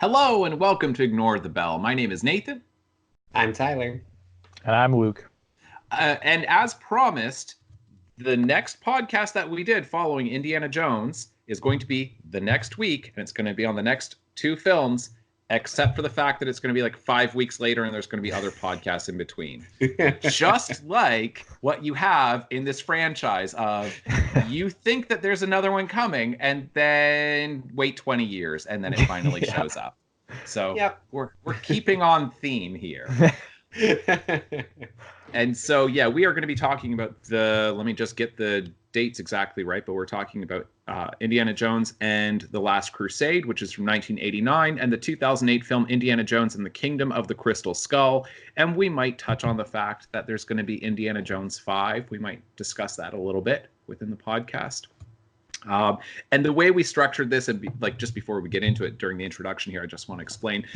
Hello and welcome to Ignore the Bell. My name is Nathan. I'm Tyler. And I'm Luke. And as promised, the next podcast that we did following Indiana Jones is going to be the next week, and it's going to be on the next two films, except for the fact that it's going to be like 5 weeks later and there's going to be other podcasts in between. Just like what you have in this franchise of you think that there's another one coming and then wait 20 years and then it finally shows up. So we're keeping on theme here. And so, we are going to be talking about let me just get the dates exactly right, but we're talking about Indiana Jones and the Last Crusade, which is from 1989, and the 2008 film Indiana Jones and the Kingdom of the Crystal Skull. And we might touch on the fact that there's going to be Indiana Jones 5. We might discuss that a little bit within the podcast. And the way we structured this, and just before we get into it during the introduction here, I just want to explain,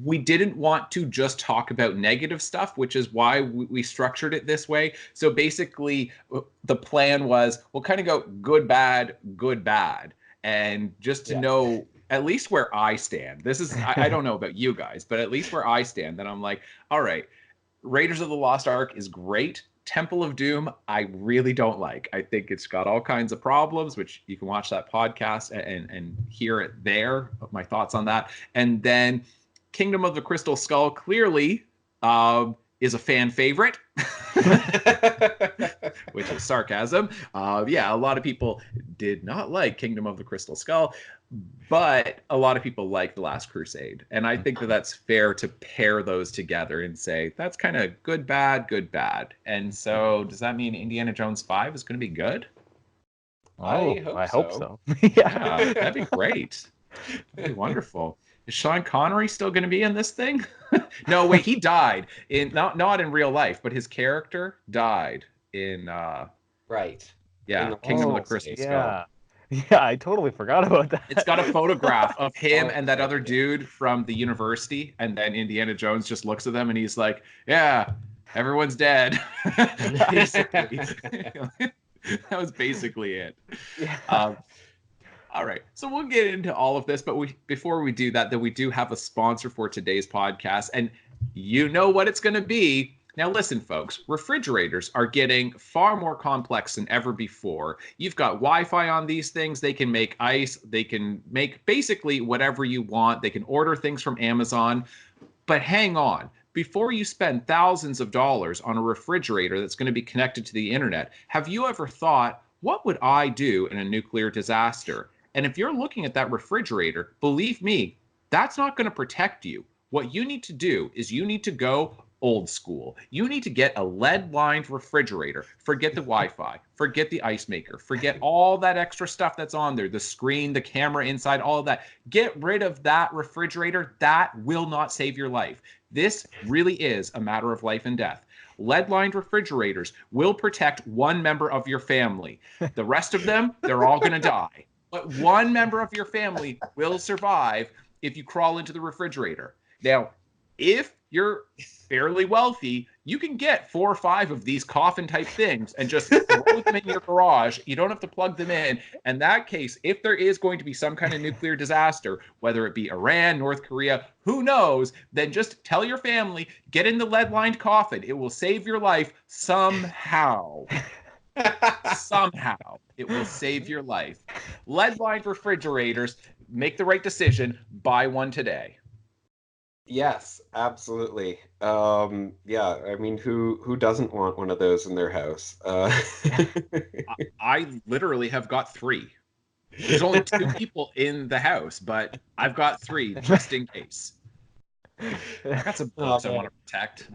we didn't want to just talk about negative stuff, which is why we structured it this way. So basically, the plan was we'll kind of go good, bad, and just to know at least where I stand. This is, I don't know about you guys, but at least where I stand, then I'm like, all right, Raiders of the Lost Ark is great. Temple of Doom, I really don't like. I think it's got all kinds of problems, which you can watch that podcast and hear it there, my thoughts on that. And then Kingdom of the Crystal Skull clearly is a fan favorite, which is sarcasm. A lot of people did not like Kingdom of the Crystal Skull, but a lot of people like The Last Crusade. And I think that that's fair to pair those together and say, that's kind of good, bad. And so does that mean Indiana Jones 5 is going to be good? I hope so. Yeah, that'd be great. That'd be wonderful. Is Sean Connery still going to be in this thing? No, wait, he died in not in real life, but his character died in Kingdom of the Crystal Skull. Yeah, I totally forgot about that. It's got a photograph of him and that other dude from the university, and then Indiana Jones just looks at them and he's like, "Yeah, everyone's dead." Basically, that was basically it. Yeah. All right, so we'll get into all of this, but before we do that, we do have a sponsor for today's podcast, and you know what it's going to be. Now, listen, folks, refrigerators are getting far more complex than ever before. You've got Wi-Fi on these things. They can make ice. They can make basically whatever you want. They can order things from Amazon. But hang on. Before you spend thousands of dollars on a refrigerator that's going to be connected to the internet, have you ever thought, what would I do in a nuclear disaster? And if you're looking at that refrigerator, believe me, that's not going to protect you. What you need to do is you need to go old school. You need to get a lead-lined refrigerator. Forget the Wi-Fi. Forget the ice maker. Forget all that extra stuff that's on there. The screen, the camera inside, all of that. Get rid of that refrigerator. That will not save your life. This really is a matter of life and death. Lead-lined refrigerators will protect one member of your family. The rest of them, they're all going to die. But one member of your family will survive if you crawl into the refrigerator. Now, if you're fairly wealthy, you can get 4 or 5 of these coffin type things and just throw them in your garage. You don't have to plug them in. In that case, if there is going to be some kind of nuclear disaster, whether it be Iran, North Korea, who knows, then just tell your family, get in the lead-lined coffin. It will save your life somehow. Somehow. It will save your life. Lead-lined refrigerators, make the right decision. Buy one today. Yes, absolutely. I mean, who doesn't want one of those in their house? I literally have got 3. There's only 2 people in the house, but I've got 3 just in case. I got some books I want to protect.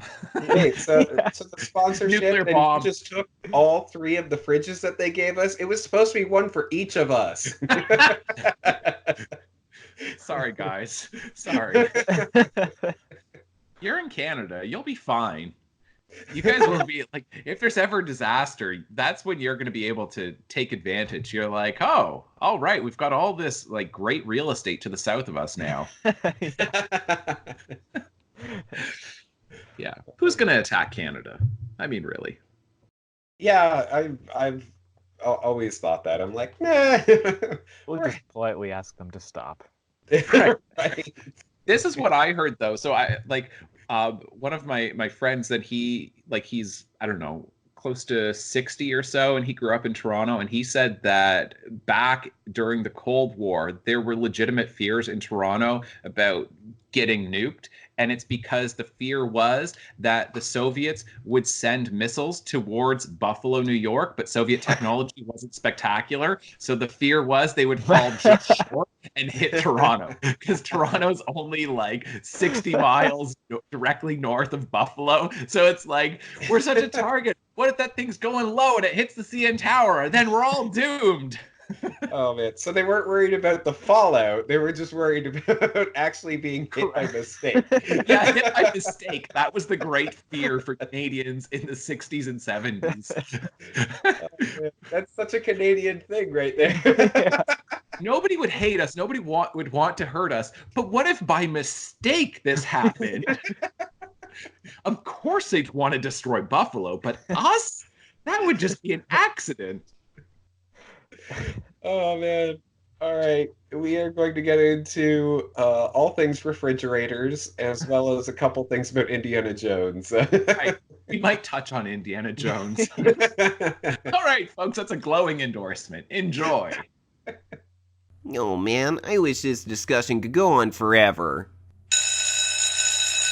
Wait, so the sponsorship, nuclear bomb. And you just took all 3 of the fridges that they gave us? It was supposed to be one for each of us. Sorry, guys. Sorry. You're in Canada. You'll be fine. You guys will be like, if there's ever a disaster, that's when you're going to be able to take advantage. You're like, oh, all right, we've got all this like great real estate to the south of us now. Yeah. Who's going to attack Canada? I mean, really. Yeah, I've always thought that. I'm like, nah. We'll just politely ask them to stop. Right. Right. This is what I heard though. So I like one of my friends that he's I don't know, close to 60 or so, and he grew up in Toronto, and he said that back during the Cold War there were legitimate fears in Toronto about getting nuked, and it's because the fear was that the Soviets would send missiles towards Buffalo, New York, but Soviet technology wasn't spectacular, so the fear was they would fall just short and hit Toronto, because Toronto's only like 60 miles directly north of Buffalo. So it's like, we're such a target. What if that thing's going low and it hits the CN Tower? Then we're all doomed. Oh man, so they weren't worried about the fallout. They were just worried about actually being hit by mistake. Yeah, hit by mistake. That was the great fear for Canadians in the 60s and 70s. Oh, that's such a Canadian thing right there. Yeah. Nobody would hate us. Nobody would want to hurt us. But what if by mistake this happened? Of course they'd want to destroy Buffalo, but us? That would just be an accident. Oh man. All right. We are going to get into all things refrigerators, as well as a couple things about Indiana Jones. Right. We might touch on Indiana Jones. All right, folks, that's a glowing endorsement. Enjoy. Oh man, I wish this discussion could go on forever.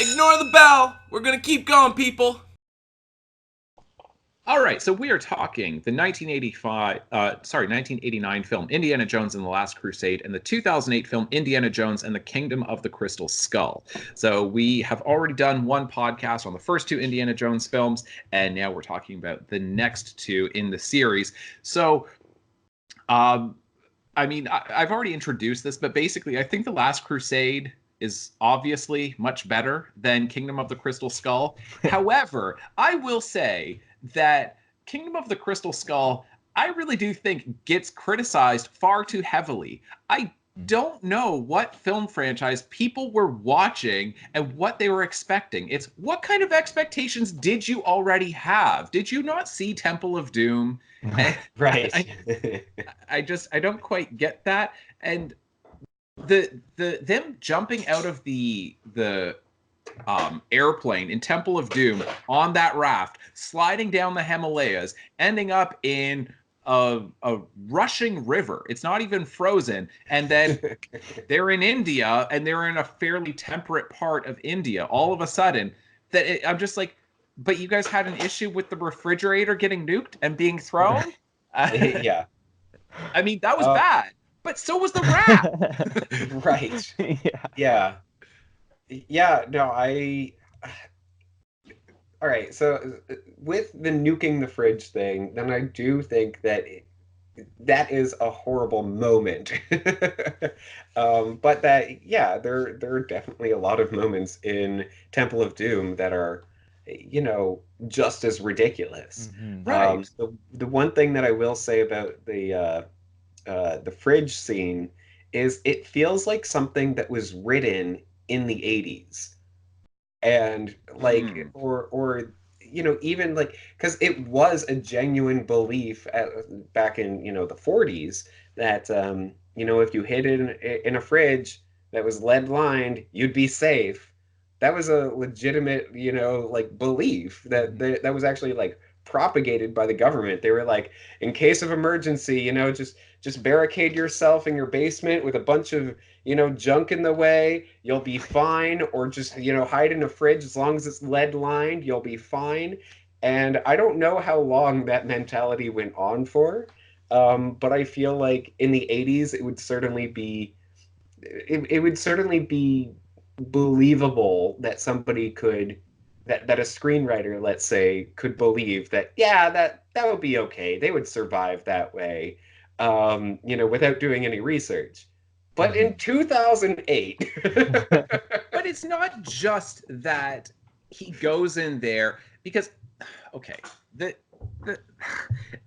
Ignore the bell. We're gonna keep going, people. All right, so we are talking the 1989 film Indiana Jones and the Last Crusade, and the 2008 film Indiana Jones and the Kingdom of the Crystal Skull. So we have already done one podcast on the first two Indiana Jones films, and now we're talking about the next two in the series. So, I mean, I've already introduced this, but basically, I think the Last Crusade is obviously much better than Kingdom of the Crystal Skull. However, I will say that Kingdom of the Crystal Skull, I really do think gets criticized far too heavily. I don't know what film franchise people were watching and what they were expecting. It's what kind of expectations did you already have? Did you not see Temple of Doom? Right. I don't quite get that. And them jumping out of the airplane in Temple of Doom on that raft, sliding down the Himalayas, ending up in a rushing river. It's not even frozen. And then they're in India, and they're in a fairly temperate part of India. All of a sudden, I'm just like, but you guys had an issue with the refrigerator getting nuked and being thrown? Yeah. I mean, that was bad. But so was the raft. Right. Yeah. Yeah, no, all right, so with the nuking the fridge thing, then I do think that that is a horrible moment. But that, yeah, there are definitely a lot of moments in Temple of Doom that are, just as ridiculous. Mm-hmm. Right. The one thing that I will say about the fridge scene is it feels like something that was written in the 80s, and like or even like, because it was a genuine belief back in the 40s that if you hid it in a fridge that was lead lined, you'd be safe. That was a legitimate like belief that was actually like propagated by the government. They were like, in case of emergency, just barricade yourself in your basement with a bunch of junk in the way, you'll be fine. Or just hide in a fridge, as long as it's lead lined, you'll be fine. And I don't know how long that mentality went on for, but I feel like in the 80s it would certainly be believable that somebody could, that a screenwriter, let's say, could believe that, yeah, that would be okay, they would survive that way, without doing any research. But in 2008 But it's not just that he goes in there, because okay,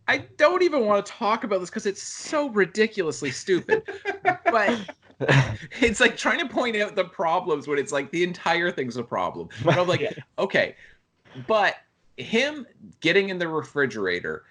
I don't even want to talk about this because it's so ridiculously stupid. But it's like trying to point out the problems when it's like the entire thing's a problem. And I'm like, okay, but him getting in the refrigerator,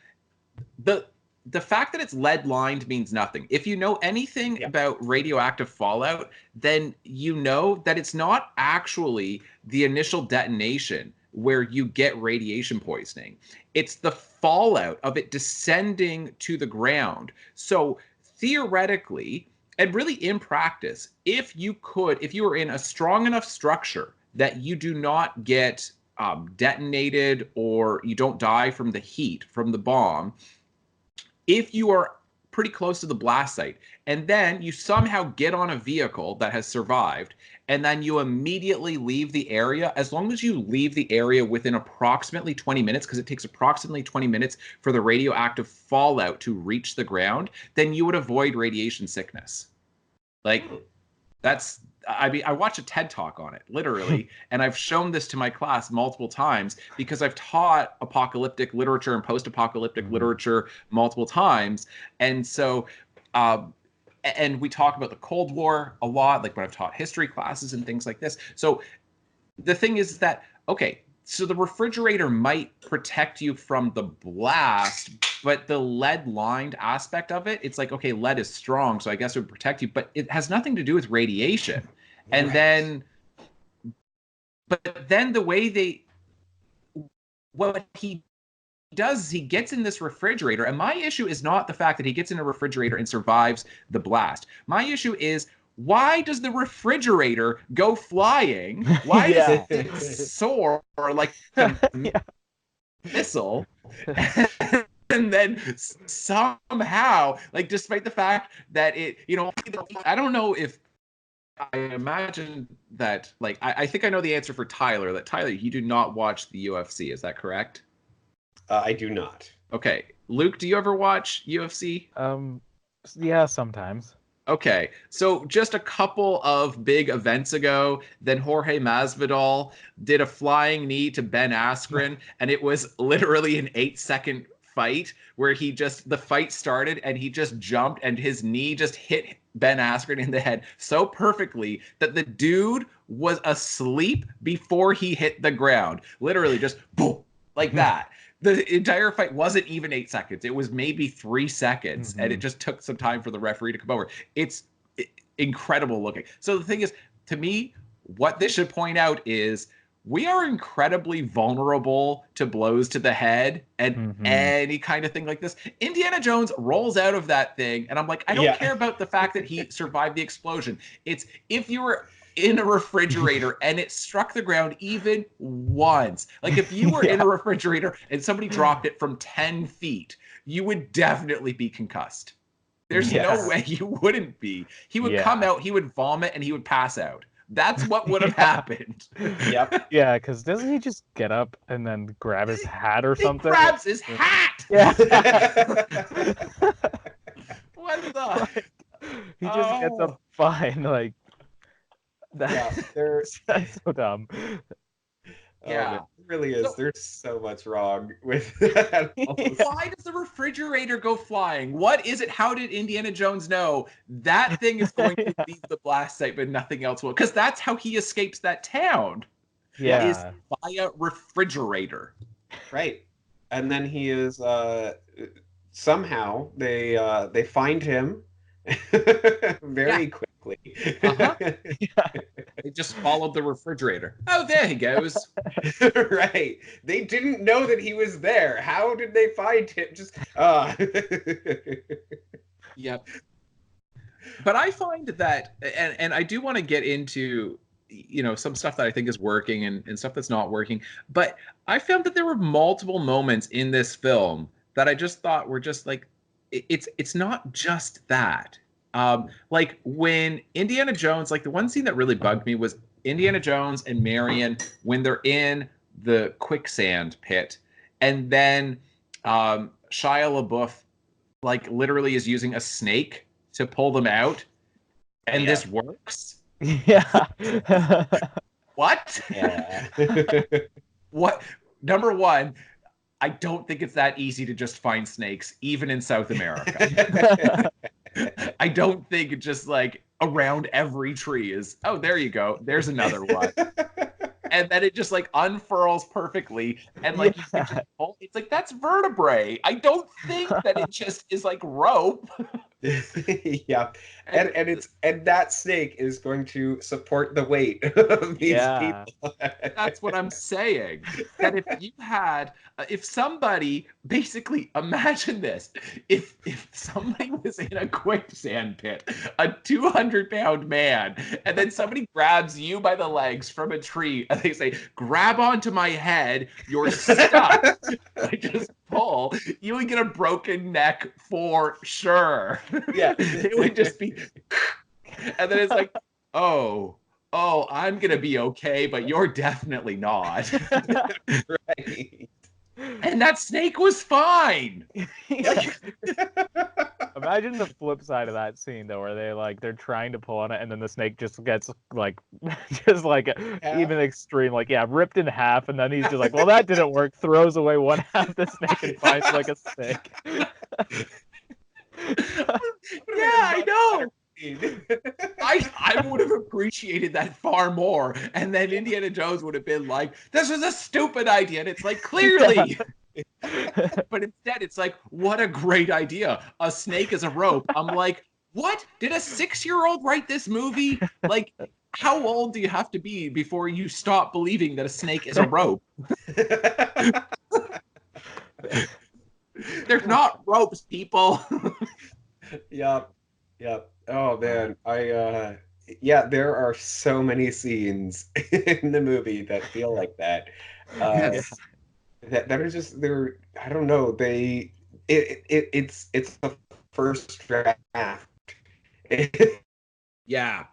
the fact that it's lead lined means nothing. If you know anything about radioactive fallout, then you know that it's not actually the initial detonation where you get radiation poisoning. It's the fallout of it descending to the ground. So theoretically, and really in practice, if you were in a strong enough structure that you do not get detonated or you don't die from the heat from the bomb, if you are pretty close to the blast site and then you somehow get on a vehicle that has survived and then you immediately leave the area, as long as you leave the area within approximately 20 minutes, because it takes approximately 20 minutes for the radioactive fallout to reach the ground, then you would avoid radiation sickness. Like, that's, I mean, I watched a TED Talk on it, literally, and I've shown this to my class multiple times because I've taught apocalyptic literature and post-apocalyptic literature multiple times. And so, and we talk about the Cold War a lot, like when I've taught history classes and things like this. So the thing is that, okay, so the refrigerator might protect you from the blast, but the lead-lined aspect of it, it's like, okay, lead is strong, so I guess it would protect you, but it has nothing to do with radiation. And then, but then the way what he does is he gets in this refrigerator, and my issue is not the fact that he gets in a refrigerator and survives the blast. My issue is, why does the refrigerator go flying? Why does it soar like a missile? And then somehow, like, despite the fact that it, you know, I don't know if, I imagine that, like, I think I know the answer for Tyler, that Tyler, you do not watch the UFC. Is that correct? I do not. Okay. Luke, do you ever watch UFC? Yeah, sometimes. Okay, so just a couple of big events ago, then Jorge Masvidal did a flying knee to Ben Askren, and it was literally an 8-second fight where the fight started and he just jumped and his knee just hit Ben Askren in the head so perfectly that the dude was asleep before he hit the ground. Literally just boom, like that. The entire fight wasn't even 8 seconds. It was maybe 3 seconds, and it just took some time for the referee to come over. It's incredible looking. So the thing is, to me, what this should point out is we are incredibly vulnerable to blows to the head and any kind of thing like this. Indiana Jones rolls out of that thing, and I'm like, I don't care about the fact that he survived the explosion. It's if you were in a refrigerator and it struck the ground even once. Like if you were in a refrigerator and somebody dropped it from 10 feet, you would definitely be concussed. There's no way you wouldn't be. He would come out, he would vomit, and he would pass out. That's what would have happened. Yeah, because doesn't he just get up and then grab his hat or something? He grabs his hat! Yeah. What the? He just gets up fine, like. That's so dumb. Yeah, it really is. There's so much wrong with that. Why does the refrigerator go flying? What is it? How did Indiana Jones know that thing is going to be the blast site, but nothing else will? Because that's how he escapes that town. Yeah, is via refrigerator. Right, and then he is somehow they find him very quickly. They just followed the refrigerator. Oh, there he goes. Right. They didn't know that he was there. How did they find him? Just Yep. But I find that, and I do want to get into, you know, some stuff that I think is working and stuff that's not working. But I found that there were multiple moments in this film that I just thought were just like, it's not just that. Like when Indiana Jones, like the one scene that really bugged me was Indiana Jones and Marion when they're in the quicksand pit, and then Shia LaBeouf like literally is using a snake to pull them out, and this works. Yeah. What? Yeah. What? Number one, I don't think it's that easy to just find snakes, even in South America. I don't think just like around every tree is, oh, there you go. There's another one. and then it just like unfurls perfectly, and like you can just pull. It's like that's vertebrae. I don't think that it just is like rope. Yeah, and that snake is going to support the weight of these people. That's what I'm saying. That if somebody, basically, imagine this: if somebody was in a quicksand pit, a 200-pound man, and then somebody grabs you by the legs from a tree, and they say, "Grab onto my head, you're stuck." I just pull, you would get a broken neck for sure. Yeah. It would just be, and then it's like, oh, I'm gonna be okay, but you're definitely not. Right. And that snake was fine. Imagine the flip side of that scene though, where they're trying to pull on it, and then the snake just gets even extreme, ripped in half, and then he's just like, well, that didn't work. Throws away one half of the snake and finds like a stick. Yeah, I know. I would have appreciated that far more, and then Indiana Jones would have been like, "This was a stupid idea," and it's like, clearly. But instead, it's like, what a great idea! A snake is a rope. I'm like, what? Did a 6-year-old write this movie? Like, how old do you have to be before you stop believing that a snake is a rope? They're not ropes, people. Yep. Oh man, there are so many scenes in the movie that feel like that. Yes. That are just they're I don't know, it's the first draft. Yeah.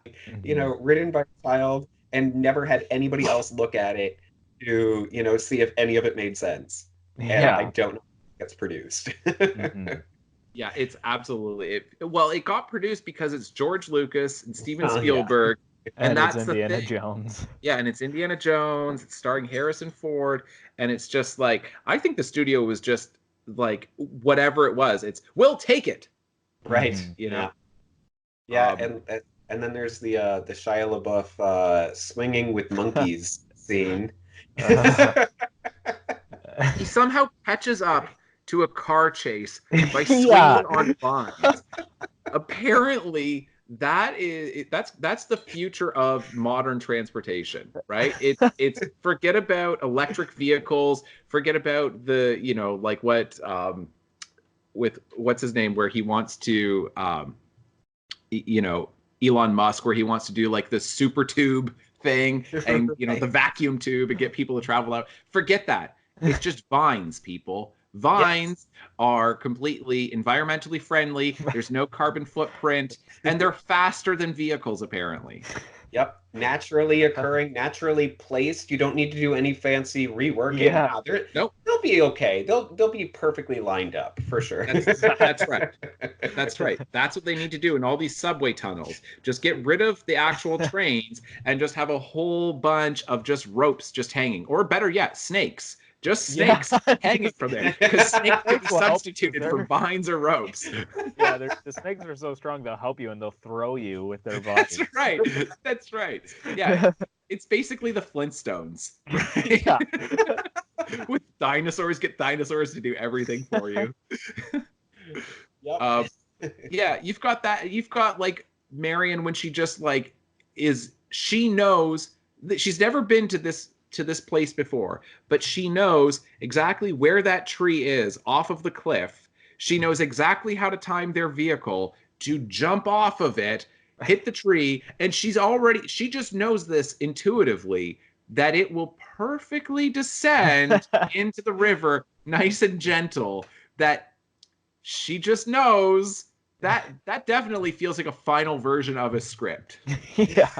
Written by a child and never had anybody else look at it to, see if any of it made sense. And I don't know if it's produced. Yeah, it's absolutely it got produced because it's George Lucas and Steven Spielberg. And that's Indiana the thing. Jones. Yeah, and it's Indiana Jones. It's starring Harrison Ford, and it's just like, I think the studio was just like, whatever it was, it's, we'll take it. Right. Yeah. And then there's the Shia LaBeouf swinging with monkeys scene. He somehow catches up to a car chase by swinging on vines. Apparently, that's the future of modern transportation, right? It's forget about electric vehicles, forget about the with what's his name, where he wants to Elon Musk, where he wants to do like the super tube thing and the vacuum tube and get people to travel out. Forget that. It's just vines, people. Vines are completely environmentally friendly. There's no carbon footprint, and they're faster than vehicles, apparently. Yep. Naturally occurring, naturally placed. You don't need to do any fancy rework. Yeah. They'll be okay. They'll be perfectly lined up for sure. That's right. That's right. That's what they need to do in all these subway tunnels. Just get rid of the actual trains and just have a whole bunch of just ropes just hanging, or better yet, snakes. Just snakes hanging from there, because snakes can be substituted for vines or ropes. Yeah, the snakes are so strong they'll help you and they'll throw you with their bodies. That's right. That's right. Yeah, it's basically the Flintstones. Right? Yeah. With dinosaurs, get dinosaurs to do everything for you. Yep. Yeah, you've got that. You've got like Marion, when she just like she knows that she's never been to this place before, but she knows exactly where that tree is off of the cliff. She knows exactly how to time their vehicle to jump off of it, hit the tree, and she just knows this intuitively, that it will perfectly descend into the river, nice and gentle. That she just knows that definitely feels like a final version of a script. Yeah.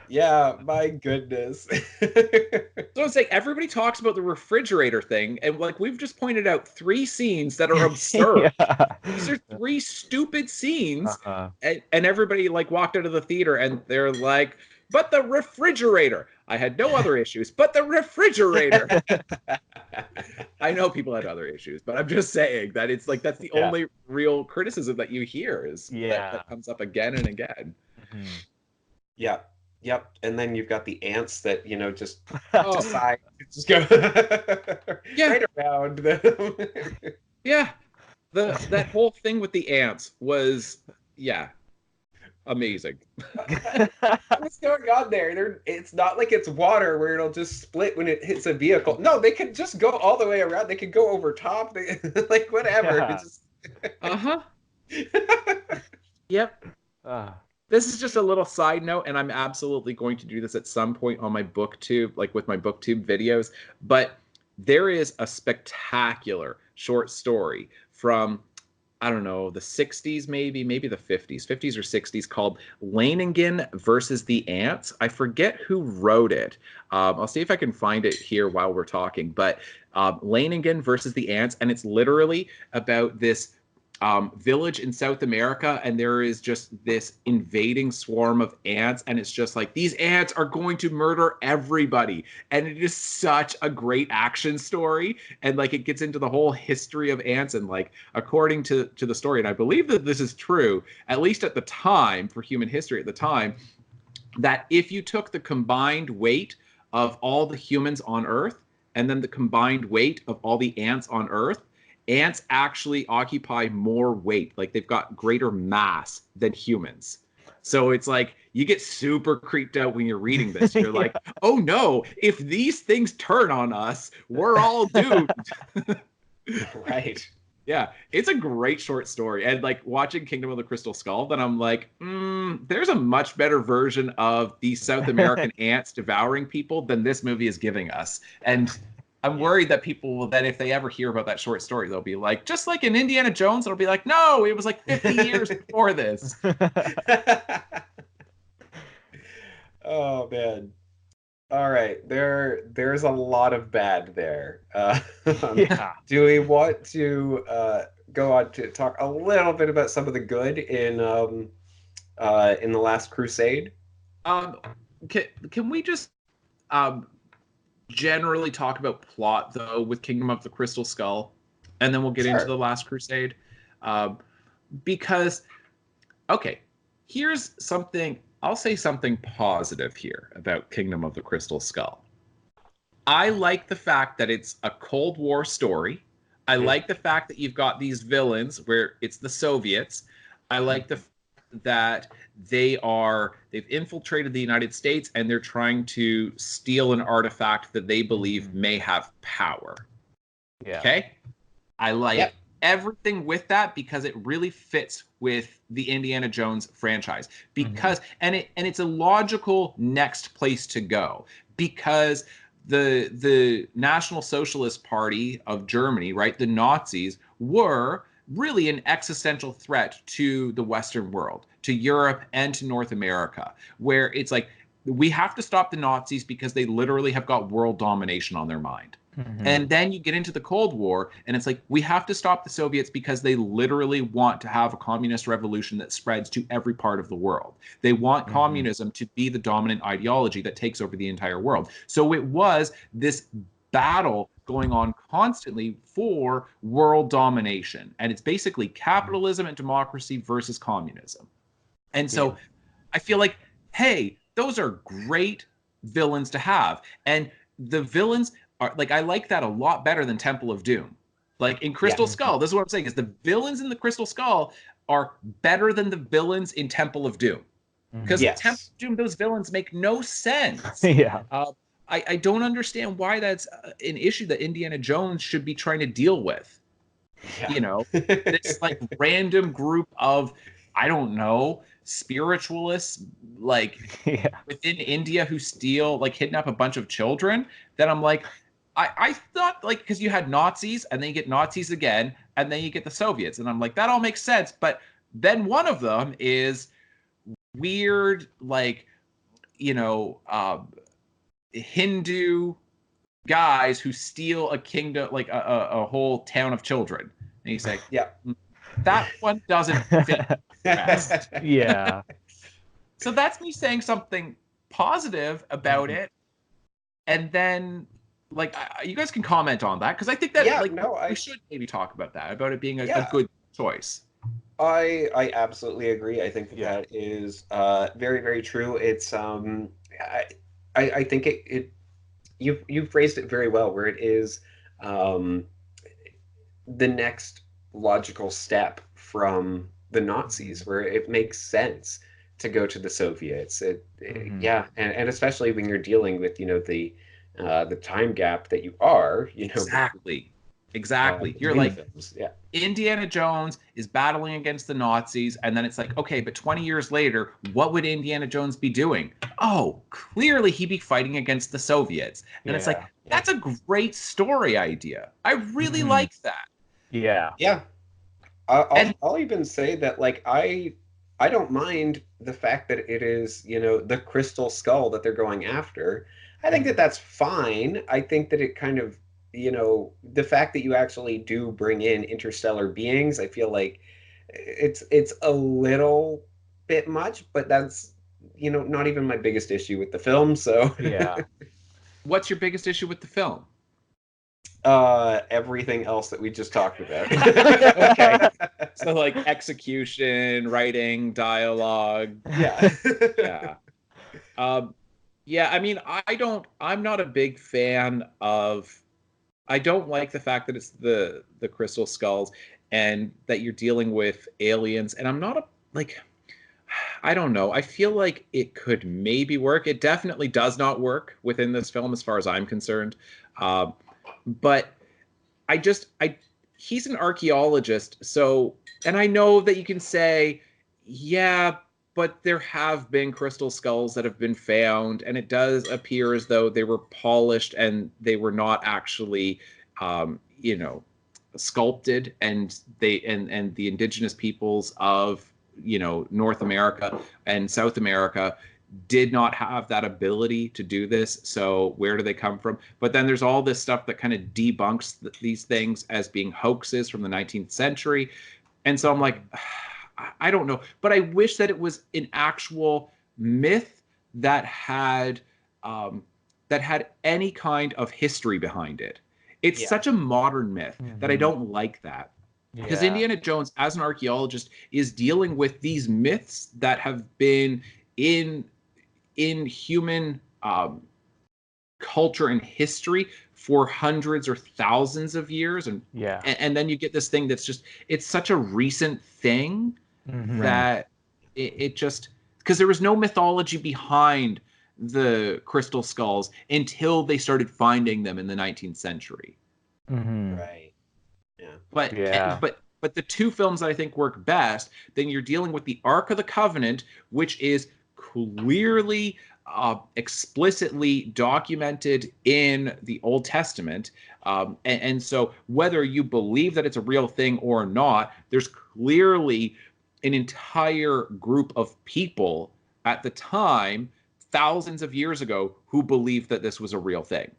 Yeah, my goodness. So it's like everybody talks about the refrigerator thing, and like we've just pointed out 3 scenes that are absurd. These are 3 stupid scenes, and everybody like walked out of the theater and they're like, but the refrigerator. I had no other issues, but the refrigerator. I know people had other issues, but I'm just saying that it's like that's the only real criticism that you hear is that comes up again and again. Yeah. Yep. And then you've got the ants that, just Oh, decide to just go yeah, right around them. yeah. That whole thing with the ants was, yeah, amazing. What's going on there? It's not like it's water where it'll just split when it hits a vehicle. No, they could just go all the way around. They could go over top. Like whatever. Yeah. It's just Uh-huh. Yep. Ah. This is just a little side note, and I'm absolutely going to do this at some point on my booktube, like with my booktube videos. But there is a spectacular short story from, I don't know, the 60s, maybe the 50s or 60s, called Leiningen versus the Ants. I forget who wrote it. I'll see if I can find it here while we're talking. But Leiningen versus the Ants, and it's literally about this village in South America, and there is just this invading swarm of ants, and it's just like, these ants are going to murder everybody, and it is such a great action story, and like it gets into the whole history of ants, and like according to the story, and I believe that this is true, at least at the time, for human history at the time, that if you took the combined weight of all the humans on Earth and then the combined weight of all the ants on Earth, ants actually occupy more weight. Like they've got greater mass than humans. So it's like you get super creeped out when you're reading this. You're like, oh no, if these things turn on us, we're all doomed. right. Yeah, it's a great short story. And like watching Kingdom of the Crystal Skull, then I'm like, there's a much better version of these South American ants devouring people than this movie is giving us. And I'm worried that people will then, if they ever hear about that short story, they'll be like, just like in Indiana Jones, it'll be like, no, it was like 50 years before this. Oh man. All right. There's a lot of bad there. Yeah. Do we want to go on to talk a little bit about some of the good in the Last Crusade? Can we just generally talk about plot though with Kingdom of the Crystal Skull, and then we'll get into the Last Crusade, because okay, here's something. I'll say something positive here about Kingdom of the Crystal Skull. I like the fact that it's a Cold War story. I like the fact that you've got these villains where it's the Soviets. I like the that they've infiltrated the United States and they're trying to steal an artifact that they believe may have power. Yeah. Okay? I like everything with that because it really fits with the Indiana Jones franchise. Because and it's a logical next place to go, because the National Socialist Party of Germany, right, the Nazis, were really an existential threat to the Western world, to Europe and to North America, where it's like, we have to stop the Nazis because they literally have got world domination on their mind. And then you get into the Cold War, and it's like, we have to stop the Soviets because they literally want to have a communist revolution that spreads to every part of the world. They want communism to be the dominant ideology that takes over the entire world. So it was this battle going on constantly for world domination. And it's basically capitalism and democracy versus communism. And so I feel like, hey, those are great villains to have. And the villains are like, I like that a lot better than Temple of Doom. Like in Crystal Skull, this is what I'm saying, is the villains in the Crystal Skull are better than the villains in Temple of Doom. Because Temple of Doom, those villains make no sense. I don't understand why that's an issue that Indiana Jones should be trying to deal with. You know, this like random group of, I don't know, spiritualists like within India who steal, like kidnap a bunch of children. Then I'm like, I thought, like, because you had Nazis and then you get Nazis again and then you get the Soviets, and I'm like, that all makes sense. But then one of them is weird, like, you know, Hindu guys who steal a kingdom, like a whole town of children. And you say, that one doesn't fit the rest. So that's me saying something positive about it. And then, like, you guys can comment on that, because I think that we should maybe talk about that, about it being a good choice. I absolutely agree. I think that Yeah. that is very, very true. It's I think you've phrased it very well, where it is um, the next logical step from the Nazis, where it makes sense to go to the Soviets. Yeah, and especially when you're dealing with, the time gap that you are, Exactly. You're between the like, films. Yeah. Indiana Jones is battling against the Nazis, and then it's like, okay, but 20 years later, what would Indiana Jones be doing? Oh, clearly he'd be fighting against the Soviets. And it's like, that's a great story idea. I really like that. Yeah. Yeah. I'll even say that, like, I don't mind the fact that it is, the crystal skull that they're going after. I think that that's fine. I think that it kind of, the fact that you actually do bring in interstellar beings, I feel like it's a little bit much, but that's, not even my biggest issue with the film. So Yeah. What's your biggest issue with the film? everything else that we just talked about. Okay. So like execution, writing, dialogue. Yeah. Yeah. Yeah, I mean, I'm not a big fan of, I don't like the fact that it's the crystal skulls and that you're dealing with aliens. And I'm not I don't know. I feel like it could maybe work. It definitely does not work within this film as far as I'm concerned. But he's an archaeologist. So, and I know that you can say, yeah, but there have been crystal skulls that have been found, and it does appear as though they were polished and they were not actually, you know, sculpted, and and the indigenous peoples of, North America and South America did not have that ability to do this. So where do they come from? But then there's all this stuff that kind of debunks these things as being hoaxes from the 19th century. And so I'm like, I don't know, but I wish that it was an actual myth that had any kind of history behind it. It's such a modern myth that I don't like that. Because Indiana Jones, as an archaeologist, is dealing with these myths that have been in human culture and history for hundreds or thousands of years, and then you get this thing that's just, it's such a recent thing that it just, because there was no mythology behind the crystal skulls until they started finding them in the 19th century. Right. Yeah. But the two films that I think work best, then you're dealing with the Ark of the Covenant, which is clearly explicitly documented in the Old Testament. And so whether you believe that it's a real thing or not, there's clearly an entire group of people at the time, thousands of years ago, who believed that this was a real thing.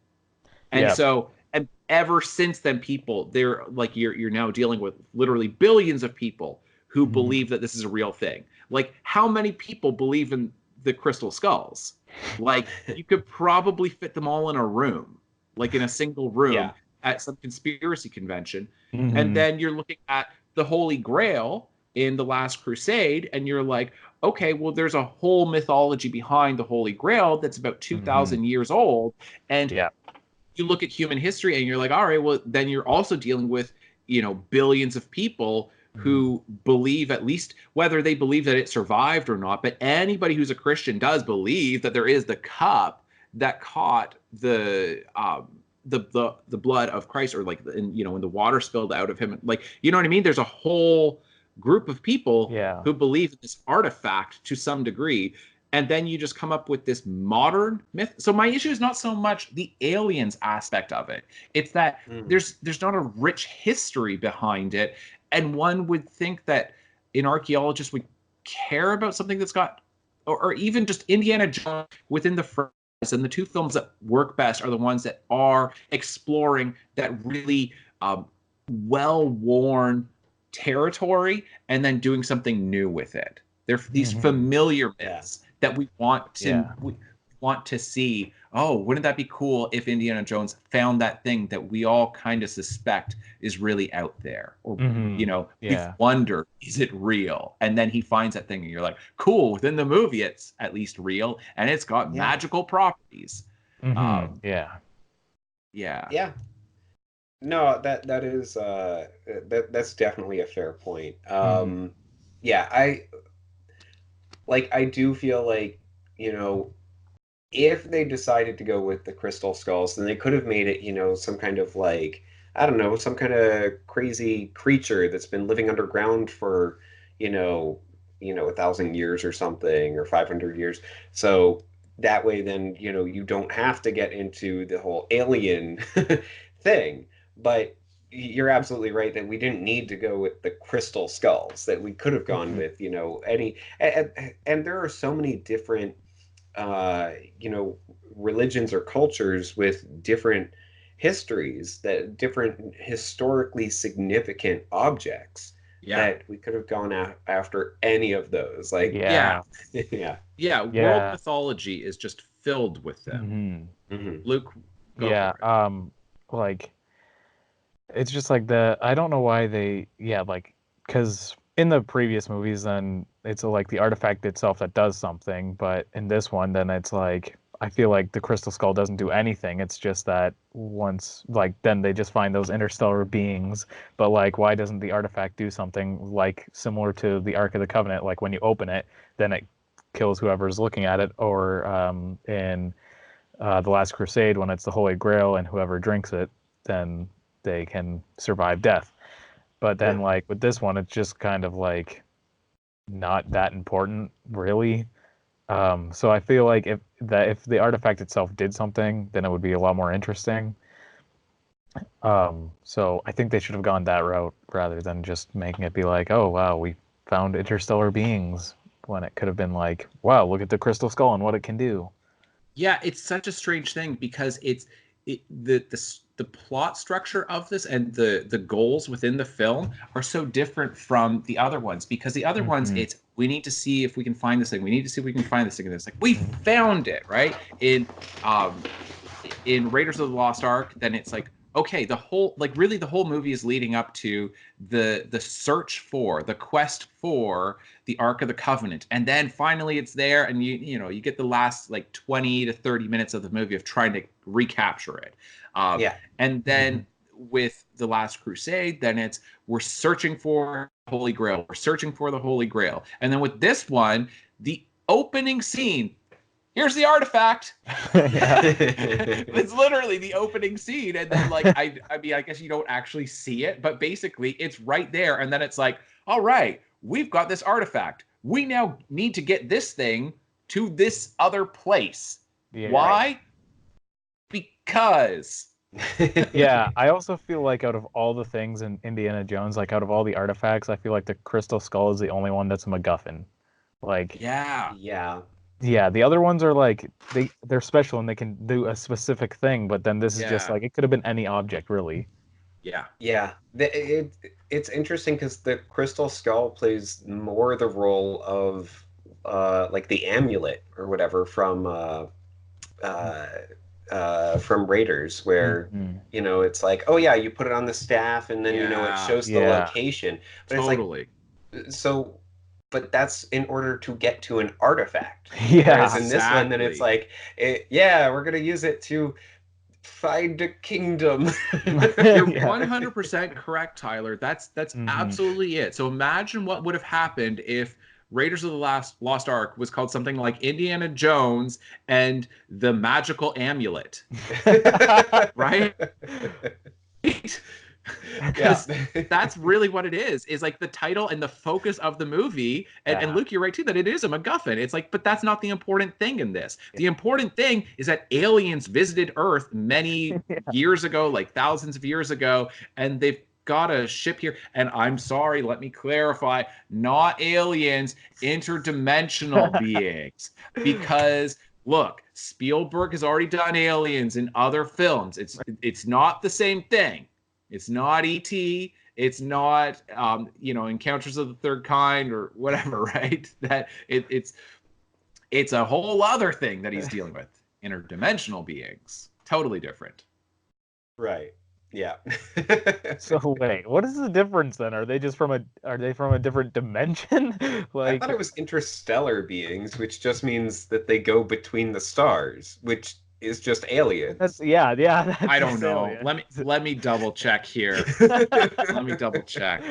And so, and ever since then, people, they're like, you're now dealing with literally billions of people who believe that this is a real thing. Like, how many people believe in the crystal skulls? Like, you could probably fit them all in a room, like in a single room at some conspiracy convention. And then you're looking at the Holy Grail in The Last Crusade, and you're like, okay, well, there's a whole mythology behind the Holy Grail that's about 2,000 years old. And you look at human history and you're like, all right, well, then you're also dealing with, billions of people who believe, at least whether they believe that it survived or not, but anybody who's a Christian does believe that there is the cup that caught the blood of Christ, or like, when the water spilled out of him, like, you know what I mean? There's a whole group of people who believe in this artifact to some degree. And then you just come up with this modern myth. So my issue is not so much the aliens aspect of it. It's that there's not a rich history behind it. And one would think that an archaeologist would care about something that's got, or even just Indiana Jones within the franchise. And the two films that work best are the ones that are exploring that really well-worn territory and then doing something new with it. They're these familiar myths that we want to want to see, oh, wouldn't that be cool if Indiana Jones found that thing that we all kind of suspect is really out there? Or, we wonder, is it real? And then he finds that thing and you're like, cool, within the movie, it's at least real and it's got magical properties. Yeah. No, that is that's definitely a fair point. I do feel like, if they decided to go with the crystal skulls, then they could have made it, some kind of like, I don't know, some kind of crazy creature that's been living underground for, 1,000 years or something, or 500 years. So that way, then, you don't have to get into the whole alien thing. But you're absolutely right that we didn't need to go with the crystal skulls, that we could have gone with, any, and there are so many different religions or cultures with different histories, that different historically significant objects, that we could have gone after any of those. Like, world mythology is just filled with them. Luke, go for it. Like, it's just like I don't know why they, because in the previous movies, then it's like the artifact itself that does something, but in this one, then it's like, I feel like the crystal skull doesn't do anything. It's just that once, then they just find those interstellar beings, but like, why doesn't the artifact do something like similar to the Ark of the Covenant? Like when you open it, then it kills whoever's looking at it, or in the Last Crusade, when it's the Holy Grail and whoever drinks it, then they can survive death. But then like with this one, it's just kind of like not that important, really. So I feel like if the artifact itself did something, then it would be a lot more interesting. So I think they should have gone that route rather than just making it be like, oh wow, we found interstellar beings, when it could have been like, wow, look at the crystal skull and what it can do. Yeah, it's such a strange thing because the plot structure of this and the goals within the film are so different from the other ones, because the other ones, it's, we need to see if we can find this thing. We need to see if we can find this thing. And it's like, we found it, right? In Raiders of the Lost Ark, then it's like, okay, the whole movie is leading up to the search for, the quest for the Ark of the Covenant. And then finally it's there, and you get the last like 20 to 30 minutes of the movie of trying to recapture it. And then with the Last Crusade, then it's, we're searching for Holy Grail. We're searching for the Holy Grail. And then with this one, the opening scene, here's the artifact. It's literally the opening scene. And then like, I mean, I guess you don't actually see it, but basically it's right there. And then it's like, all right, we've got this artifact. We now need to get this thing to this other place. Why? Because. I also feel like out of all the things in Indiana Jones, like out of all the artifacts, I feel like the crystal skull is the only one that's a MacGuffin. Like, the other ones are like, they're special and they can do a specific thing, but then this is just like, it could have been any object, really. It's interesting because the crystal skull plays more the role of like the amulet or whatever from Raiders, where it's like, oh yeah, you put it on the staff and then it shows the location, but totally. It's like, but that's in order to get to an artifact. Whereas in this one, then it's like, we're gonna use it to find a kingdom. You're 100% correct, Tyler. That's absolutely it. So imagine what would have happened if Raiders of the Lost Ark was called something like Indiana Jones and the Magical Amulet. Right? That's really what it is like the title and the focus of the movie. And Luke, you're right too, that it is a MacGuffin. It's like, but that's not the important thing in this. The important thing is that aliens visited Earth many years ago, like thousands of years ago, and they've got a ship here. And I'm sorry, let me clarify, not aliens, interdimensional beings. Because look, Spielberg has already done aliens in other films. It's not the same thing. It's not E.T. It's not, Encounters of the Third Kind or whatever, right? That it's it's a whole other thing that he's dealing with. Interdimensional beings, totally different. Right. Yeah. So wait, what is the difference then? Are they from a different dimension? I thought it was interstellar beings, which just means that they go between the stars, which is just aliens. That's I don't know. aliens. Let me double check here. Let me double check.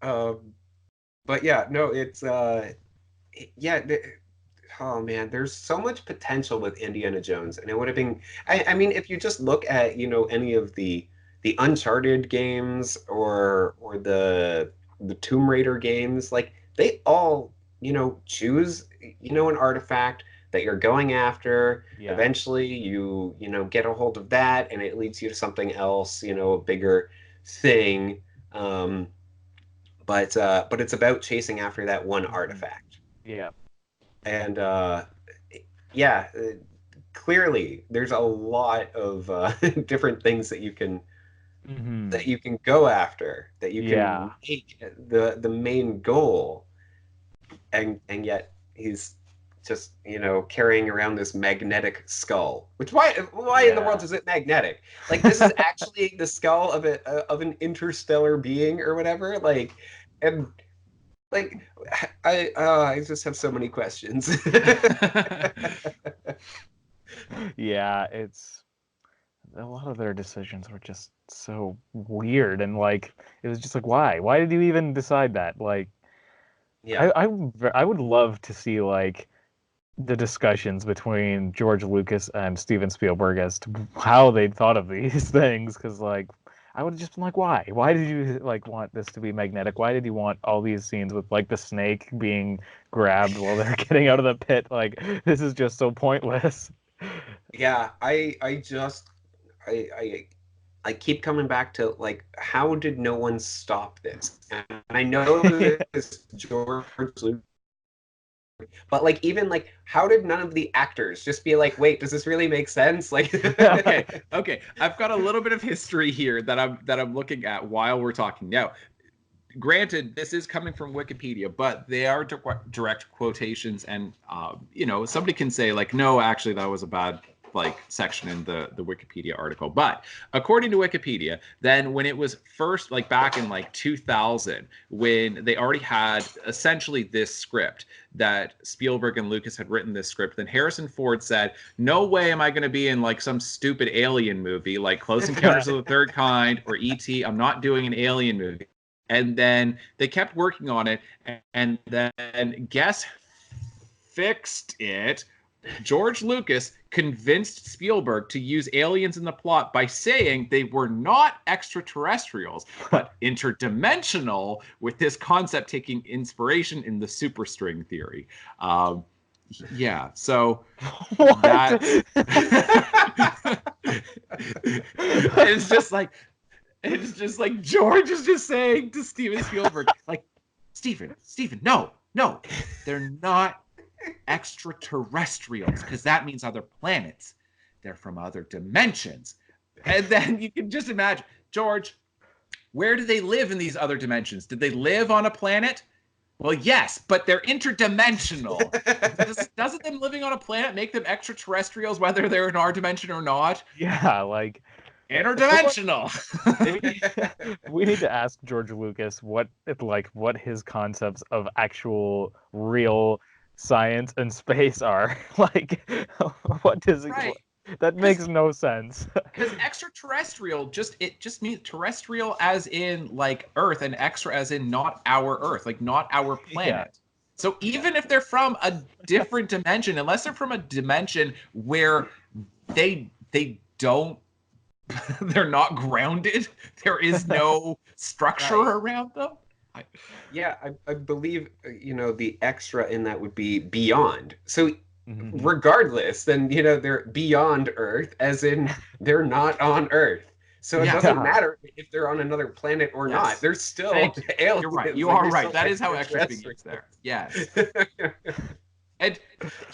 But yeah, no, it's yeah. Oh man, there's so much potential with Indiana Jones, and it would have been. I mean, if you just look at any of the Uncharted games or the Tomb Raider games, like they all choose an artifact that you're going after. Yeah. Eventually, you get a hold of that, and it leads you to something else, a bigger thing. But it's about chasing after that one artifact. Yeah. And yeah, clearly there's a lot of different things that you can go after, that you can make the main goal, and yet he's just carrying around this magnetic skull. Which why in the world is it magnetic? Like, this is actually the skull of an interstellar being or whatever. Like, and like, I just have so many questions. Yeah, it's a lot of their decisions were just so weird, and like it was just like, why did you even decide that? Like, yeah, I would love to see like the discussions between George Lucas and Steven Spielberg as to how they thought of these things, because like I would have just been like, why did you like want this to be magnetic? Why did you want all these scenes with like the snake being grabbed while they're getting out of the pit? Like, this is just so pointless. Yeah, I keep coming back to, like, how did no one stop this? And I know that it's George Lucas, but like, even like, how did none of the actors just be like, wait, does this really make sense? Like, okay, I've got a little bit of history here that I'm looking at while we're talking now. Granted, this is coming from Wikipedia, but they are direct quotations, and somebody can say like, no, actually that was a bad like section in the Wikipedia article. But according to Wikipedia, then when it was first, like back in like 2000, when they already had essentially this script, that Spielberg and Lucas had written this script, then Harrison Ford said, no way am I going to be in like some stupid alien movie like Close Encounters of the Third Kind or E.T. I'm not doing an alien movie. And then they kept working on it, and then guess fixed it. George Lucas convinced Spielberg to use aliens in the plot by saying they were not extraterrestrials, but interdimensional, with this concept taking inspiration in the superstring theory. Yeah, so that it's just like George is just saying to Steven Spielberg, like, Steven, no, they're not extraterrestrials, because that means other planets. They're from other dimensions. And then you can just imagine, George, where do they live in these other dimensions? Did they live on a planet? Well, yes, but they're interdimensional. Doesn't them living on a planet make them extraterrestrials, whether they're in our dimension or not? Yeah, like interdimensional. We need to ask George Lucas what his concepts of actual real science and space are. Like, what does right. That makes no sense. Because extraterrestrial just means terrestrial as in like Earth, and extra as in not our Earth, like not our planet. Yeah. So even if they're from a different dimension, unless they're from a dimension where they don't they're not grounded, there is no structure around them. I believe the extra in that would be beyond. So regardless, then they're beyond Earth, as in they're not on Earth. So it doesn't matter if they're on another planet or not. They're still aliens. You're right. You are right. That is how extra gets there. Yes. And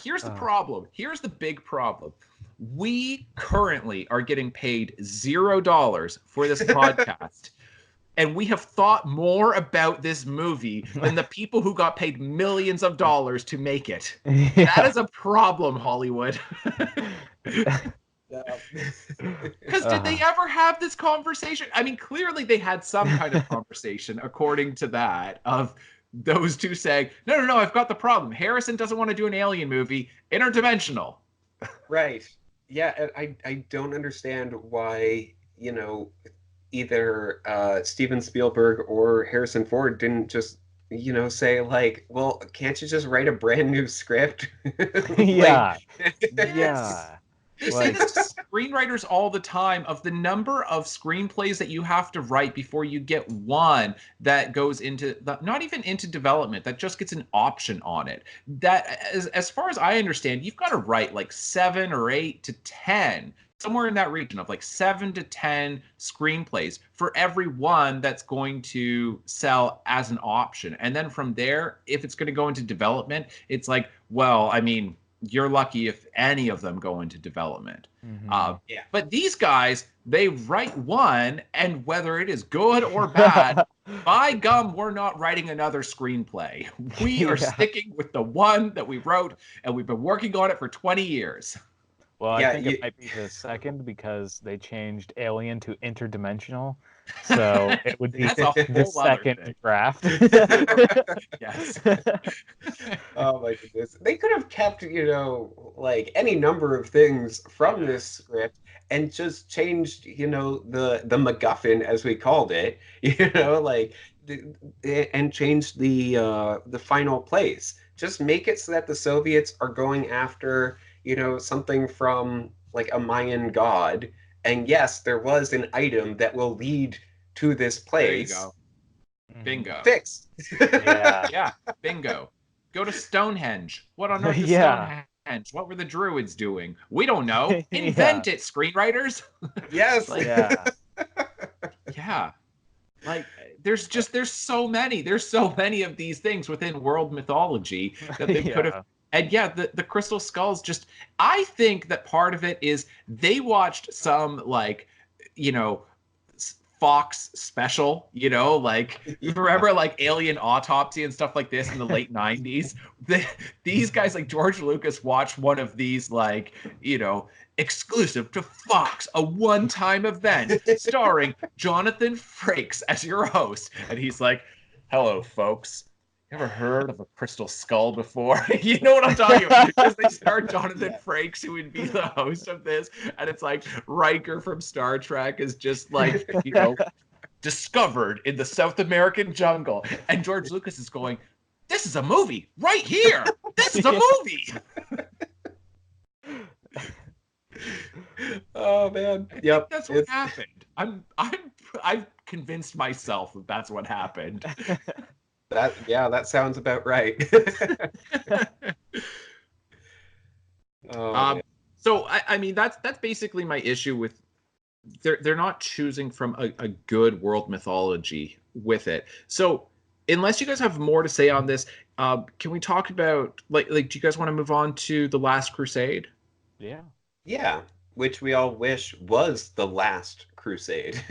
here's the problem. Here's the big problem. We currently are getting paid $0 for this podcast. and we have thought more about this movie than the people who got paid millions of dollars to make it. That is a problem, Hollywood. Because did they ever have this conversation? I mean, clearly they had some kind of conversation, according to that, of those two saying, no, I've got the problem. Harrison doesn't want to do an alien movie, interdimensional. Right. Yeah, I don't understand why, either Steven Spielberg or Harrison Ford didn't just, say like, well, can't you just write a brand new script? Yeah. Yeah. They say this to screenwriters all the time of the number of screenplays that you have to write before you get one that goes into not even into development, that just gets an option on it. That, as far as I understand, you've got to write like 7 or 8 to 10, somewhere in that region of like 7 to 10 screenplays for every one that's going to sell as an option. And then from there, if it's going to go into development, it's like, well, I mean, you're lucky if any of them go into development. Yeah. But these guys, they write one, and whether it is good or bad, by gum, we're not writing another screenplay. We are sticking with the one that we wrote, and we've been working on it for 20 years. Well, I think it might be the second because they changed alien to interdimensional. So it would be the second draft. Yes. Oh my goodness. They could have kept, like any number of things from this script and just changed, the MacGuffin, as we called it, and changed the final place. Just make it so that the Soviets are going after, something from like a Mayan god. And yes, there was an item that will lead to this place. There you go. Bingo. Fixed. Yeah, bingo. Go to Stonehenge. What on earth is Stonehenge? What were the Druids doing? We don't know. Invent it, screenwriters. Yes. Yeah. Like, there's so many. There's so many of these things within world mythology that they could have. And yeah, the crystal skulls just, I think that part of it is they watched some, like, Fox special, like, you remember like Alien Autopsy and stuff like this in the late 90s? These guys like George Lucas watched one of these, like, exclusive to Fox, a one-time event starring Jonathan Frakes as your host. And he's like, hello, folks. Ever heard of a crystal skull before? You know what I'm talking about? Because they start Jonathan Frakes, who would be the host of this, and it's like Riker from Star Trek is just like, discovered in the South American jungle, and George Lucas is going, "This is a movie right here. This is a movie." Oh man, yep, that's what happened. I've convinced myself that that's what happened. That sounds about right. So I mean that's basically my issue with they're not choosing from a good world mythology with it. So unless you guys have more to say on this, can we talk about like do you guys want to move on to The Last Crusade? Yeah, which we all wish was The Last Crusade.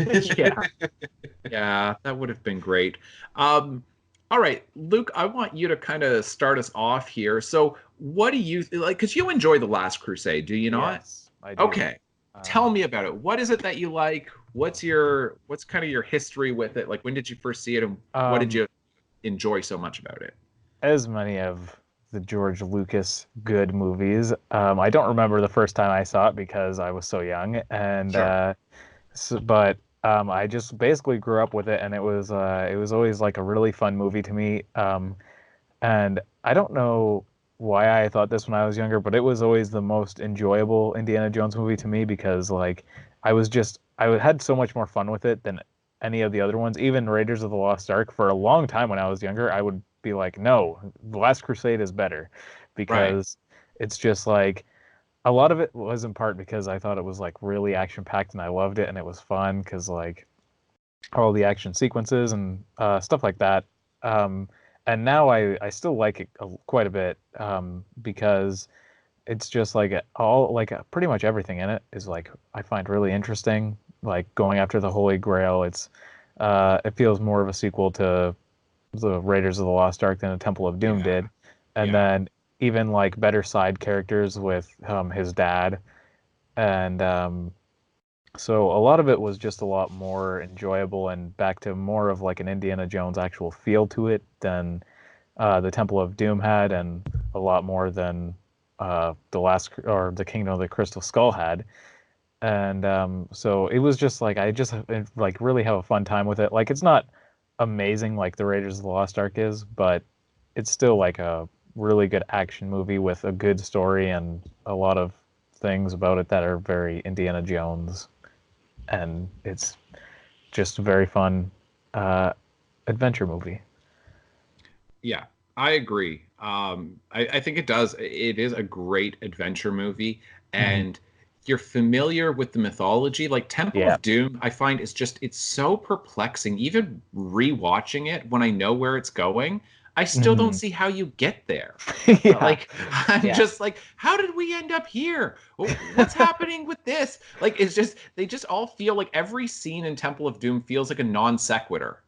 Yeah, that would have been great. All right, Luke, I want you to kind of start us off here. So what do you like? Because you enjoy The Last Crusade, do you not? Yes, I do. Okay. Tell me about it. What is it that you like? What's kind of your history with it? Like, when did you first see it, and what did you enjoy so much about it? As many of the George Lucas good movies, I don't remember the first time I saw it because I was so young, and but I just basically grew up with it, and it was always like a really fun movie to me. And I don't know why I thought this when I was younger, but it was always the most enjoyable Indiana Jones movie to me because like I had so much more fun with it than any of the other ones. Even Raiders of the Lost Ark, for a long time when I was younger, I would be like, no, The Last Crusade is better because it's just like a lot of it was in part because I thought it was like really action packed and I loved it and it was fun because like all the action sequences and stuff like that. And now I still like it quite a bit because it's just like pretty much everything in it is like I find really interesting. Like going after the Holy Grail, it's It feels more of a sequel to the Raiders of the Lost Ark than a Temple of Doom did. And then even like better side characters with his dad. And so a lot of it was just a lot more enjoyable and back to more of like an Indiana Jones actual feel to it than the Temple of Doom had, and a lot more than the Kingdom of the Crystal Skull had. And so it was just like I just like really have a fun time with it. Like it's not amazing like the Raiders of the Lost Ark is, but it's still like a really good action movie with a good story and a lot of things about it that are very Indiana Jones, and it's just a very fun adventure movie. Yeah, I agree. I think it does. It is a great adventure movie, and you're familiar with the mythology. Like Temple of Doom, I find it's so perplexing. Even rewatching it when I know where it's going, I still don't see how you get there. Like I'm just like, how did we end up here? What's happening with this? Like it's just they just all feel like every scene in Temple of Doom feels like a non sequitur.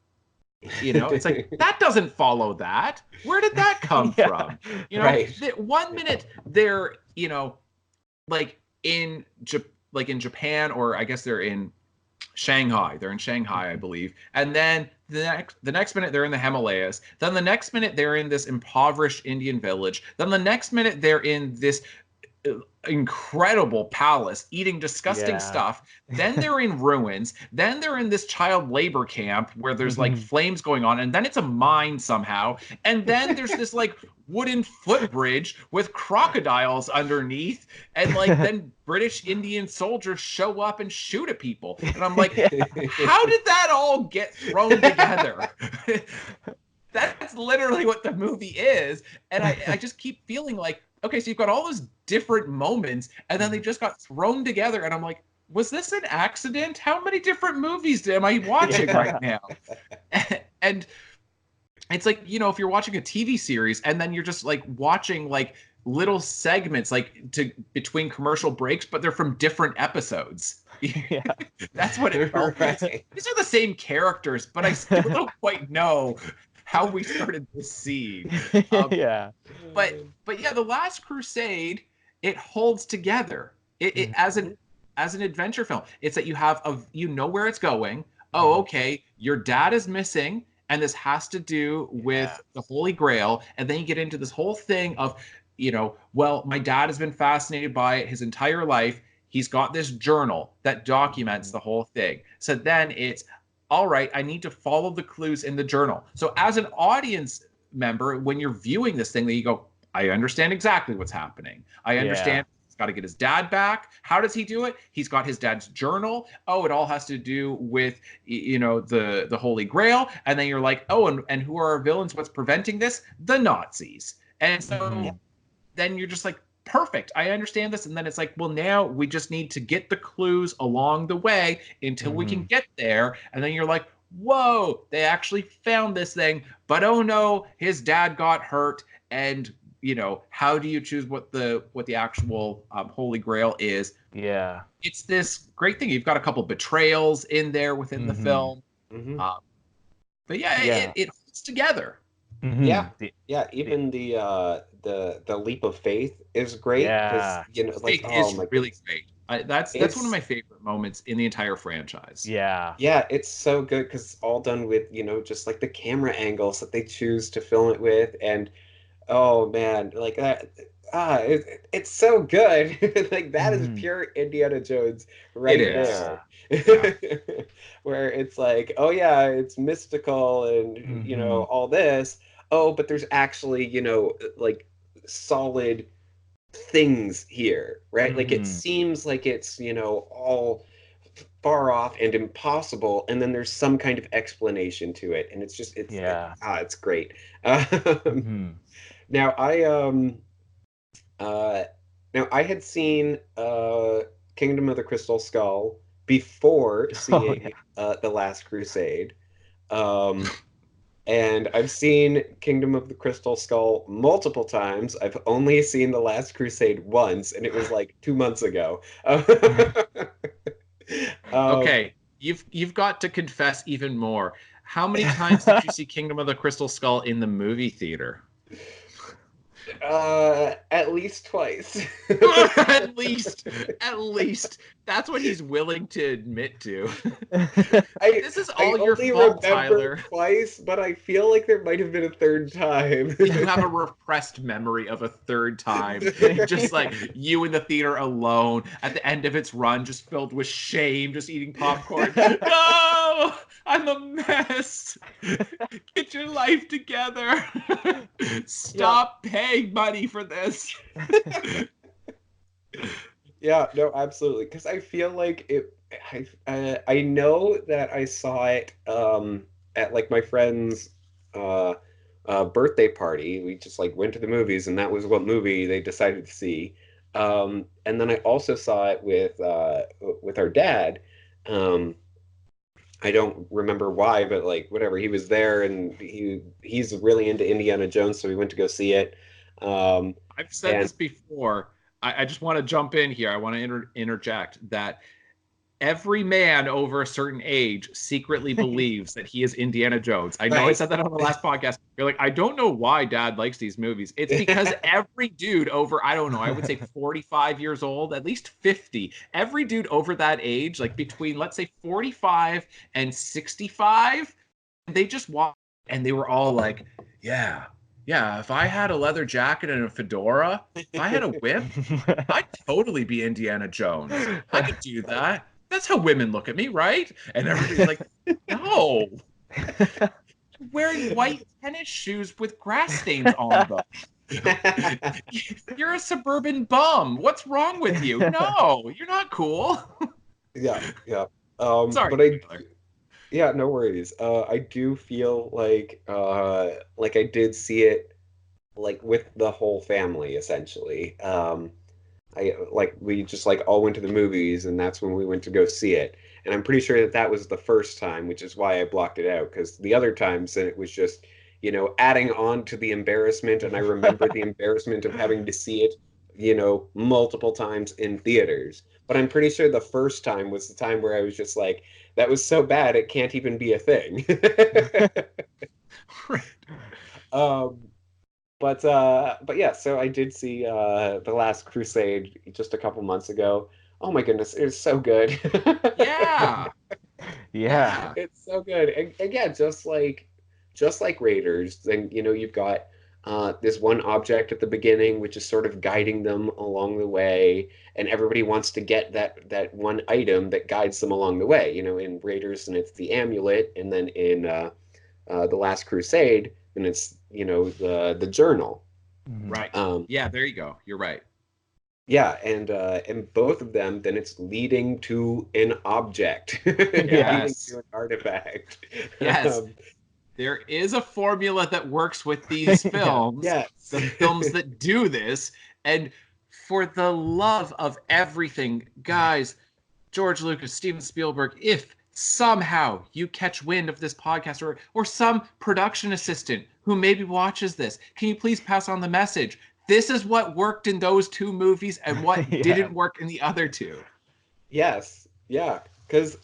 You know, it's like that doesn't follow that. Where did that come from? You know, 1 minute they're, you know, like in Japan, or I guess they're in Shanghai. They're in Shanghai, I believe. And then the next minute they're in the Himalayas. Then the next minute they're in this impoverished Indian village. Then the next minute they're in this incredible palace eating disgusting stuff. Then they're in ruins. Then they're in this child labor camp where there's like flames going on, and then it's a mine somehow. And then there's this like wooden footbridge with crocodiles underneath, and like then British Indian soldiers show up and shoot at people. And I'm like, how did that all get thrown together? That's literally what the movie is. And I just keep feeling like, okay, so you've got all those different moments, and then they just got thrown together. And I'm like, was this an accident? How many different movies am I watching right now? And it's like, you know, if you're watching a TV series and then you're just like watching like little segments like between commercial breaks, but they're from different episodes. That's what it felt like. These are the same characters, but I still don't quite know how we started this scene. But yeah, The Last Crusade, it holds together. It as an adventure film. It's that you know where it's going. Oh, okay, your dad is missing, and this has to do with the Holy Grail. And then you get into this whole thing of, you know, well, my dad has been fascinated by it his entire life. He's got this journal that documents the whole thing. So then it's, all right, I need to follow the clues in the journal. So as an audience member, when you're viewing this thing, that you go, I understand exactly what's happening. I understand he's got to get his dad back. How does he do it? He's got his dad's journal. Oh, it all has to do with, you know, the Holy Grail. And then you're like, oh, and who are our villains? What's preventing this? The Nazis. And so then you're just like, perfect, I understand this. And then it's like, well, now we just need to get the clues along the way until we can get there. And then you're like, whoa, they actually found this thing, but oh no, his dad got hurt. And you know, how do you choose what the actual Holy Grail is? Yeah, it's this great thing. You've got a couple betrayals in there within the film, but it holds together. Even the leap of faith is great. You know, like, it's really great. That's one of my favorite moments in the entire franchise. Yeah, it's so good because it's all done with, you know, just like the camera angles that they choose to film it with, and oh man, like that. It's so good. Like that is pure Indiana Jones right there. Where it's like, oh yeah, it's mystical and you know, all this. Oh, but there's actually, you know, like solid things here, right? Like it seems like it's, you know, all far off and impossible, and then there's some kind of explanation to it, and it's just it's great. Now I had seen Kingdom of the Crystal Skull before seeing The Last Crusade. And I've seen Kingdom of the Crystal Skull multiple times. I've only seen The Last Crusade once, and it was like 2 months ago. Okay, You've got to confess even more. How many times did you see Kingdom of the Crystal Skull in the movie theater? At least twice. at least. That's what he's willing to admit to. This is all your only fault, remember Tyler. twice, but I feel like there might have been a third time. You have a repressed memory of a third time. Just like you in the theater alone at the end of its run, just filled with shame, just eating popcorn. No! I'm a mess. Get your life together. Stop paying money for this. Yeah, no, absolutely. Because I feel like it. I know that I saw it at like my friend's uh, birthday party. We just like went to the movies, and that was what movie they decided to see. And then I also saw it with our dad. Um, I don't remember why, but like whatever, he was there, and he's really into Indiana Jones, so we went to go see it. Um, I've said and this before. I just want to jump in here. I want to interject that every man over a certain age secretly believes that he is Indiana Jones. I know I said that on the last podcast. You're like, I don't know why Dad likes these movies. It's because every dude over, I don't know, I would say 45 years old, at least 50, every dude over that age, like between, let's say 45 and 65, they just walked and they were all like, yeah, if I had a leather jacket and a fedora, if I had a whip, I'd totally be Indiana Jones. I could do that. That's how women look at me, right? And everybody's like, no. Wearing white tennis shoes with grass stains on them. You're a suburban bum. What's wrong with you? No, you're not cool. yeah. Sorry, But Tyler. yeah, no worries. I do feel like I did see it like with the whole family essentially. I like we just like all went to the movies, and that's when we went to go see it. And I'm pretty sure that that was the first time, which is why I blocked it out, because the other times then it was just, adding on to the embarrassment. And I remember the embarrassment of having to see it, multiple times in theaters. But I'm pretty sure the first time was the time where I was just like, that was so bad it can't even be a thing. Right. But yeah, so I did see The Last Crusade just a couple months ago. Oh my goodness, it was so good. Yeah. Yeah. It's so good. And again, just like Raiders, then you've got this one object at the beginning which is sort of guiding them along the way, and everybody wants to get that one item that guides them along the way. In Raiders, and it's the amulet, and then in The Last Crusade, and it's the journal. Right. Um, Yeah, there you go. You're right. yeah, and both of them, then it's leading to an object, leading Yes. to an artifact. Yes. Um, There is a formula that works with these films, yes. the films that do this. And for the love of everything, guys, George Lucas, Steven Spielberg, if somehow you catch wind of this podcast, or some production assistant who maybe watches this, can you please pass on the message? This is what worked in those two movies and what Yeah. didn't work in the other two. Yes. Yeah. Because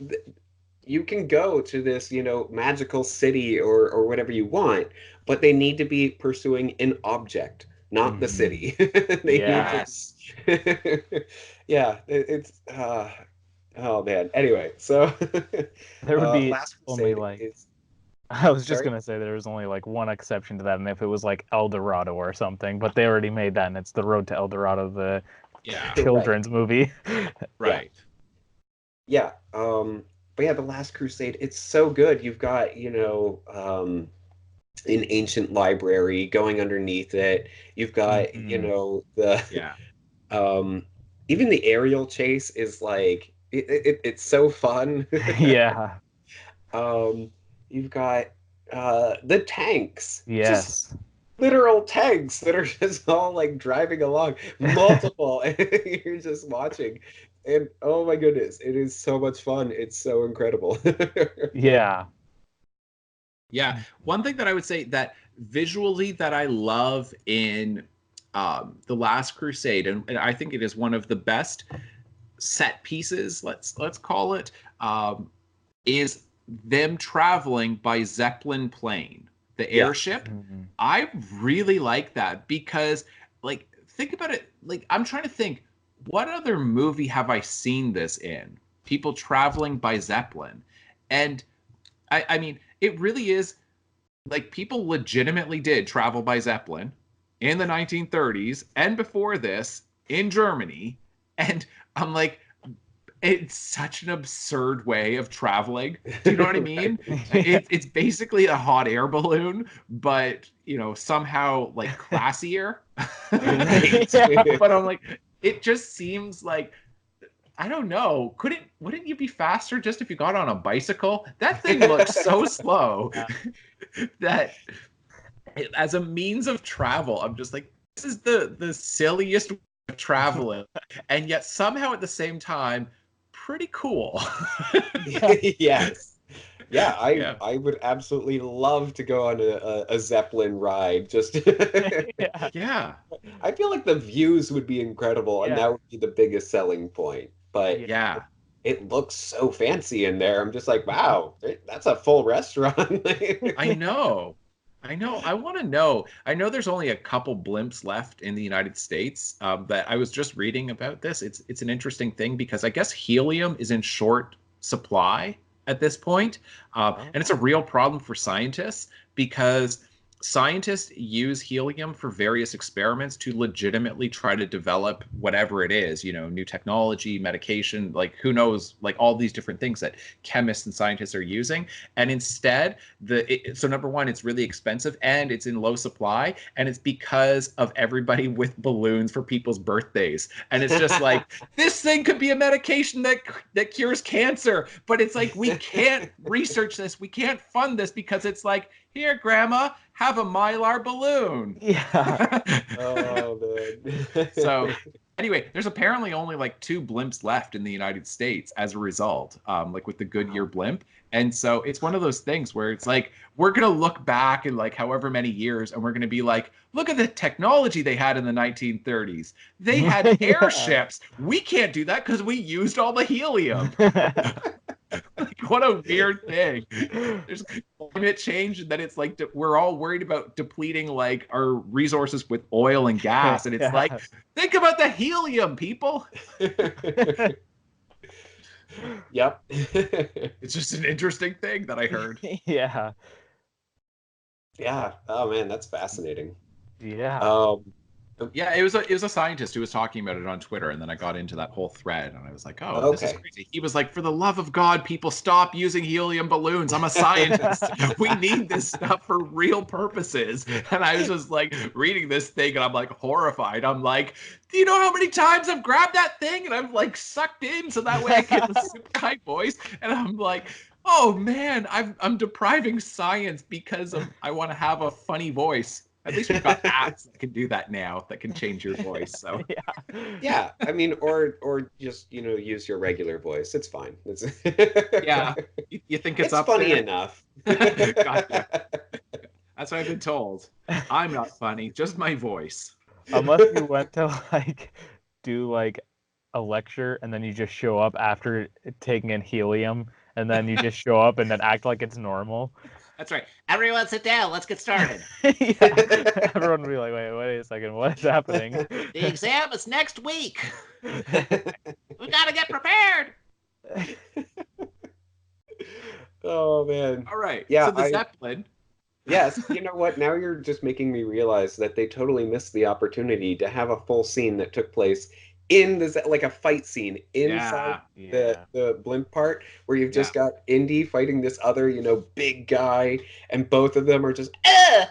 you can go to this, magical city or whatever you want, but they need to be pursuing an object, not the city. They Yes. need to. Yeah, it's. Oh man. Anyway, so There would be Last only Crusade like is. I was just Sorry? gonna say there was only like one exception to that, and if it was like El Dorado or something, but they already made that, and it's The Road to El Dorado, the Yeah. children's movie. Right. Yeah. But yeah, The Last Crusade, it's so good. You've got, an ancient library going underneath it. You've got, Mhm. the Yeah. even the aerial chase is like it's so fun. Yeah. Um, you've got the tanks. Just Yes. literal tanks that are just all like driving along, multiple, and you're just watching. And oh my goodness, it is so much fun. It's so incredible. Yeah. Yeah. One thing that I would say that visually that I love in The Last Crusade, and I think it is one of the best set pieces, let's call it, is them traveling by Zeppelin plane, the Yeah. airship. I really like that because, like, think about it. Like, I'm trying to think, what other movie have I seen this in? People traveling by Zeppelin. And I mean, it really is like people legitimately did travel by Zeppelin in the 1930s and before this in Germany. And I'm like, it's such an absurd way of traveling. Do you know what I mean? It's basically a hot air balloon, but somehow like classier. But I'm like, it just seems like, I don't know. Wouldn't you be faster just if you got on a bicycle? That thing looks so slow that as a means of travel, I'm just like, this is the silliest way of traveling, and yet somehow at the same time, pretty cool. Yes. Yeah, I would absolutely love to go on a Zeppelin ride. Just Yeah. I feel like the views would be incredible, and that would be the biggest selling point. But Yeah. it looks so fancy in there. I'm just like, wow, that's a full restaurant. I know. I want to know. I know there's only a couple blimps left in the United States. That I was just reading about this. It's an interesting thing because I guess helium is in short supply at this point, and it's a real problem for scientists because scientists use helium for various experiments to legitimately try to develop whatever it is, new technology, medication, like who knows, like all these different things that chemists and scientists are using. And instead, so number one, it's really expensive and it's in low supply, and it's because of everybody with balloons for people's birthdays. And it's just like, this thing could be a medication that cures cancer, but it's like, we can't research this, we can't fund this because it's like, here, Grandma, have a Mylar balloon. Yeah. Oh, man. So anyway, there's apparently only like 2 blimps left in the United States as a result, like with the Goodyear blimp. And so it's one of those things where it's like, we're going to look back in like however many years and we're going to be like, look at the technology they had in the 1930s. They had airships. We can't do that because we used all the helium. Like, what a weird thing. There's climate change, and then it's like we're all worried about depleting like our resources with oil and gas, and it's like, think about the helium, people. Yep. It's just an interesting thing that I heard. Yeah. Yeah. Oh man, that's fascinating. Yeah. Yeah, it was a scientist who was talking about it on Twitter, and then I got into that whole thread, and I was like, oh, This is crazy. He was like, for the love of God, people, stop using helium balloons. I'm a scientist. We need this stuff for real purposes. And I was just like reading this thing, and I'm like horrified. I'm like, do you know how many times I've grabbed that thing and I've like sucked in so that way I get the super high voice? And I'm like, oh man, I'm depriving science because I want to have a funny voice. At least we've got apps that can do that now, that can change your voice. So yeah, I mean, or just use your regular voice. It's fine. Yeah, you think it's up funny there? enough. Gotcha. That's what I've been told. I'm not funny, just my voice. Unless you went to like do like a lecture and then you just show up after taking in helium and then you just show up and then act like it's normal. That's right. Everyone sit down. Let's get started. Yeah. Everyone would be like, wait a second. What is happening? The exam is next week. We got to get prepared. Oh, man. All right. Yeah, So the Zeppelin. Yes. You know what? Now you're just making me realize that they totally missed the opportunity to have a full scene that took place in like a fight scene inside the blimp part where you've just got Indy fighting this other, big guy, and both of them are just That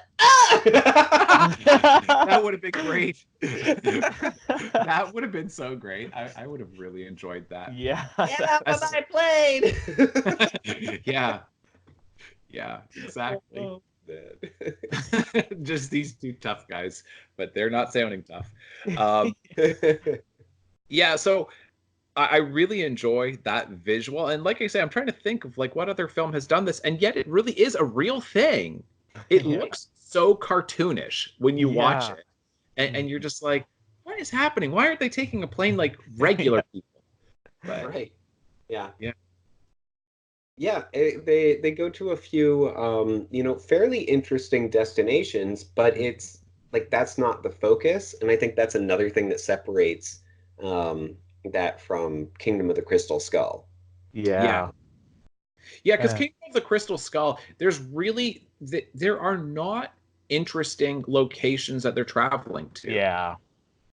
would have been great. That would have been so great. I would have really enjoyed that. Yeah. Yeah, but I played. Yeah, exactly. Oh, Just these 2 tough guys, but they're not sounding tough. Yeah, so I really enjoy that visual, and like I say, I'm trying to think of like what other film has done this, and yet it really is a real thing. It looks so cartoonish when you watch it, and you're just like, what is happening? Why aren't they taking a plane like regular people? But, right. Yeah. Yeah, they go to a few fairly interesting destinations, but it's like that's not the focus, and I think that's another thing that separates that from Kingdom of the Crystal Skull. Yeah. Yeah. Yeah, because Uh, Kingdom of the Crystal Skull, there are not interesting locations that they're traveling to. yeah. Yeah.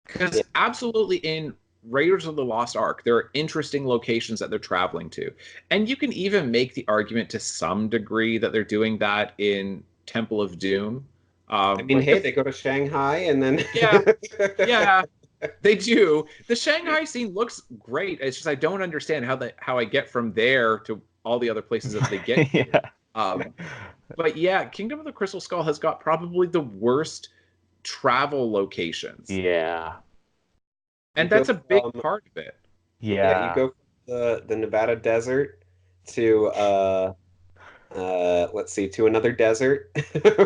Because absolutely in Raiders of the Lost Ark, there are interesting locations that they're traveling to. And you can even make the argument to some degree that they're doing that in Temple of Doom. I mean, Like hey, they go to Shanghai and then yeah, yeah, they do. The Shanghai scene looks great. It's just I don't understand how I get from there to all the other places that they get to. Yeah. But yeah, Kingdom of the Crystal Skull has got probably the worst travel locations. Yeah. you And go that's a big from part of it. yeah, you Yeah. go from the Nevada desert to let's see, to another desert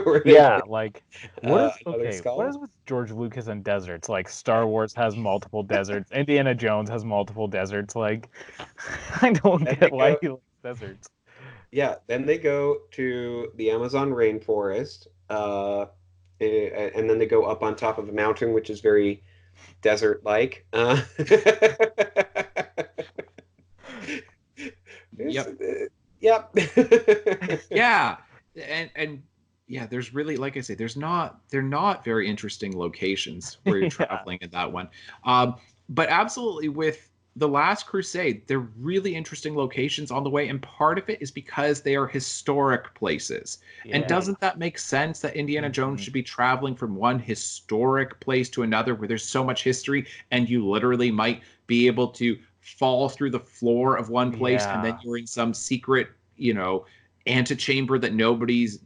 where they Yeah, get like another what is skull. with George Lucas and deserts? Like Star Wars has multiple deserts, Indiana Jones has multiple deserts. Like I don't Then they get why go he likes deserts. Yeah, then they go to the Amazon rainforest, and then they go up on top of a mountain, which is very desert-like. Yep. Yep. Yeah. And yeah, there's really, like I say, they're not very interesting locations where you're Yeah. traveling in that one. But absolutely with the Last Crusade, they're really interesting locations on the way, and part of it is because they are historic places. And Yeah. doesn't that make sense that Indiana Jones Mhm. should be traveling from one historic place to another where there's so much history, and you literally might be able to fall through the floor of one place, and then Yeah. you're in some secret, antechamber that nobody's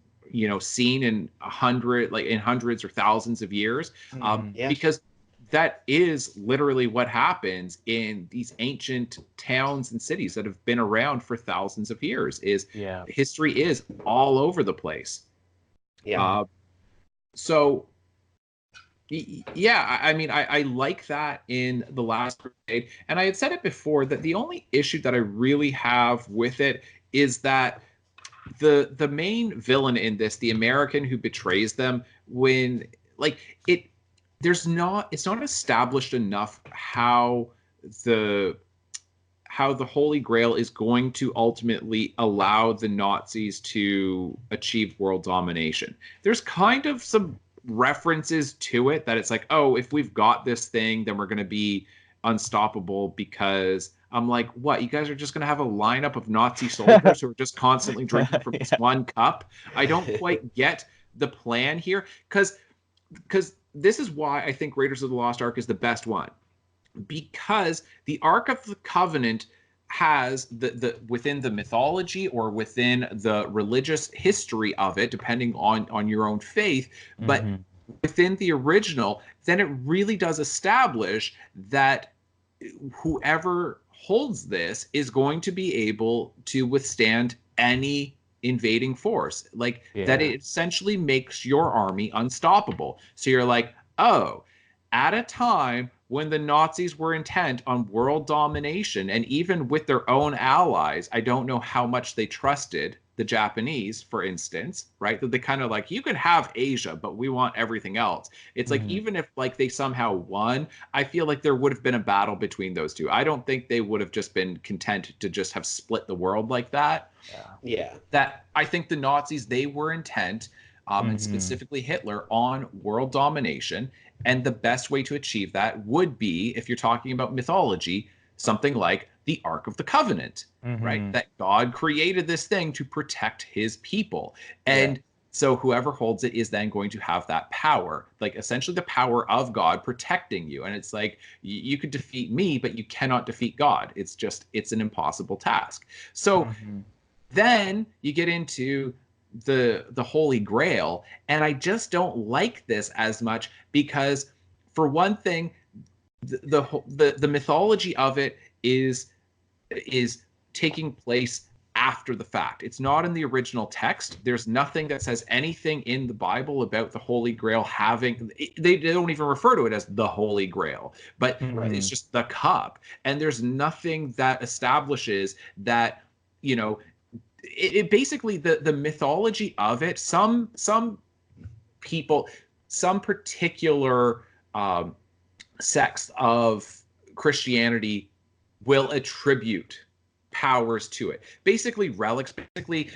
seen in hundreds or thousands of years, Mhm. Yeah. because that is literally what happens in these ancient towns and cities that have been around for thousands of years. Is Yeah. history is all over the place. Yeah. uh, so yeah, I mean, I like that in The Last Crusade. And I had said it before that the only issue that I really have with it is that the main villain in this, the American who betrays them, when like it it's not established enough the how the Holy Grail is going to ultimately allow the Nazis to achieve world domination. There's kind of some references to it that it's like, oh, if we've got this thing, then we're going to be unstoppable. Because I'm like, what? You guys are just going to have a lineup of Nazi soldiers who are just constantly drinking from this Yeah. one cup? I don't quite get the plan here, because this is why I think Raiders of the Lost Ark is the best one, because the Ark of the Covenant has the within the mythology or within the religious history of it, depending on your own faith, but Mhm. within the original, then it really does establish that whoever holds this is going to be able to withstand any invading force. Like that, Yeah. it essentially makes your army unstoppable. So you're like, oh, at a time when the Nazis were intent on world domination, and even with their own allies, I don't know how much they trusted the Japanese, for instance, right? That they kind of like, you could have Asia, but we want everything else. It's like, Mhm. even if like they somehow won, I feel like there would have been a battle between those two. I don't think they would have just been content to just have split the world like that. Yeah. Yeah. That I think the Nazis, they were intent, and Mhm. specifically Hitler, on world domination. And the best way to achieve that would be, if you're talking about mythology, something like the Ark of the Covenant, right? Mhm. That God created this thing to protect his people. Yeah. And so whoever holds it is then going to have that power, like essentially the power of God protecting you. And it's like, you could defeat me, but you cannot defeat God. It's an impossible task. So Mhm. then you get into the Holy Grail, and I just don't like this as much because, for one thing, the mythology of it is taking place after the fact. It's not in the original text. There's nothing that says anything in the Bible about the Holy Grail having. They don't even refer to it as the Holy Grail, but Right. it's Mhm. just the cup. And there's nothing that establishes that, you know, it basically the mythology of it. Some people, some particular sects of Christianity will attribute powers to it. Basically, relics. Basically,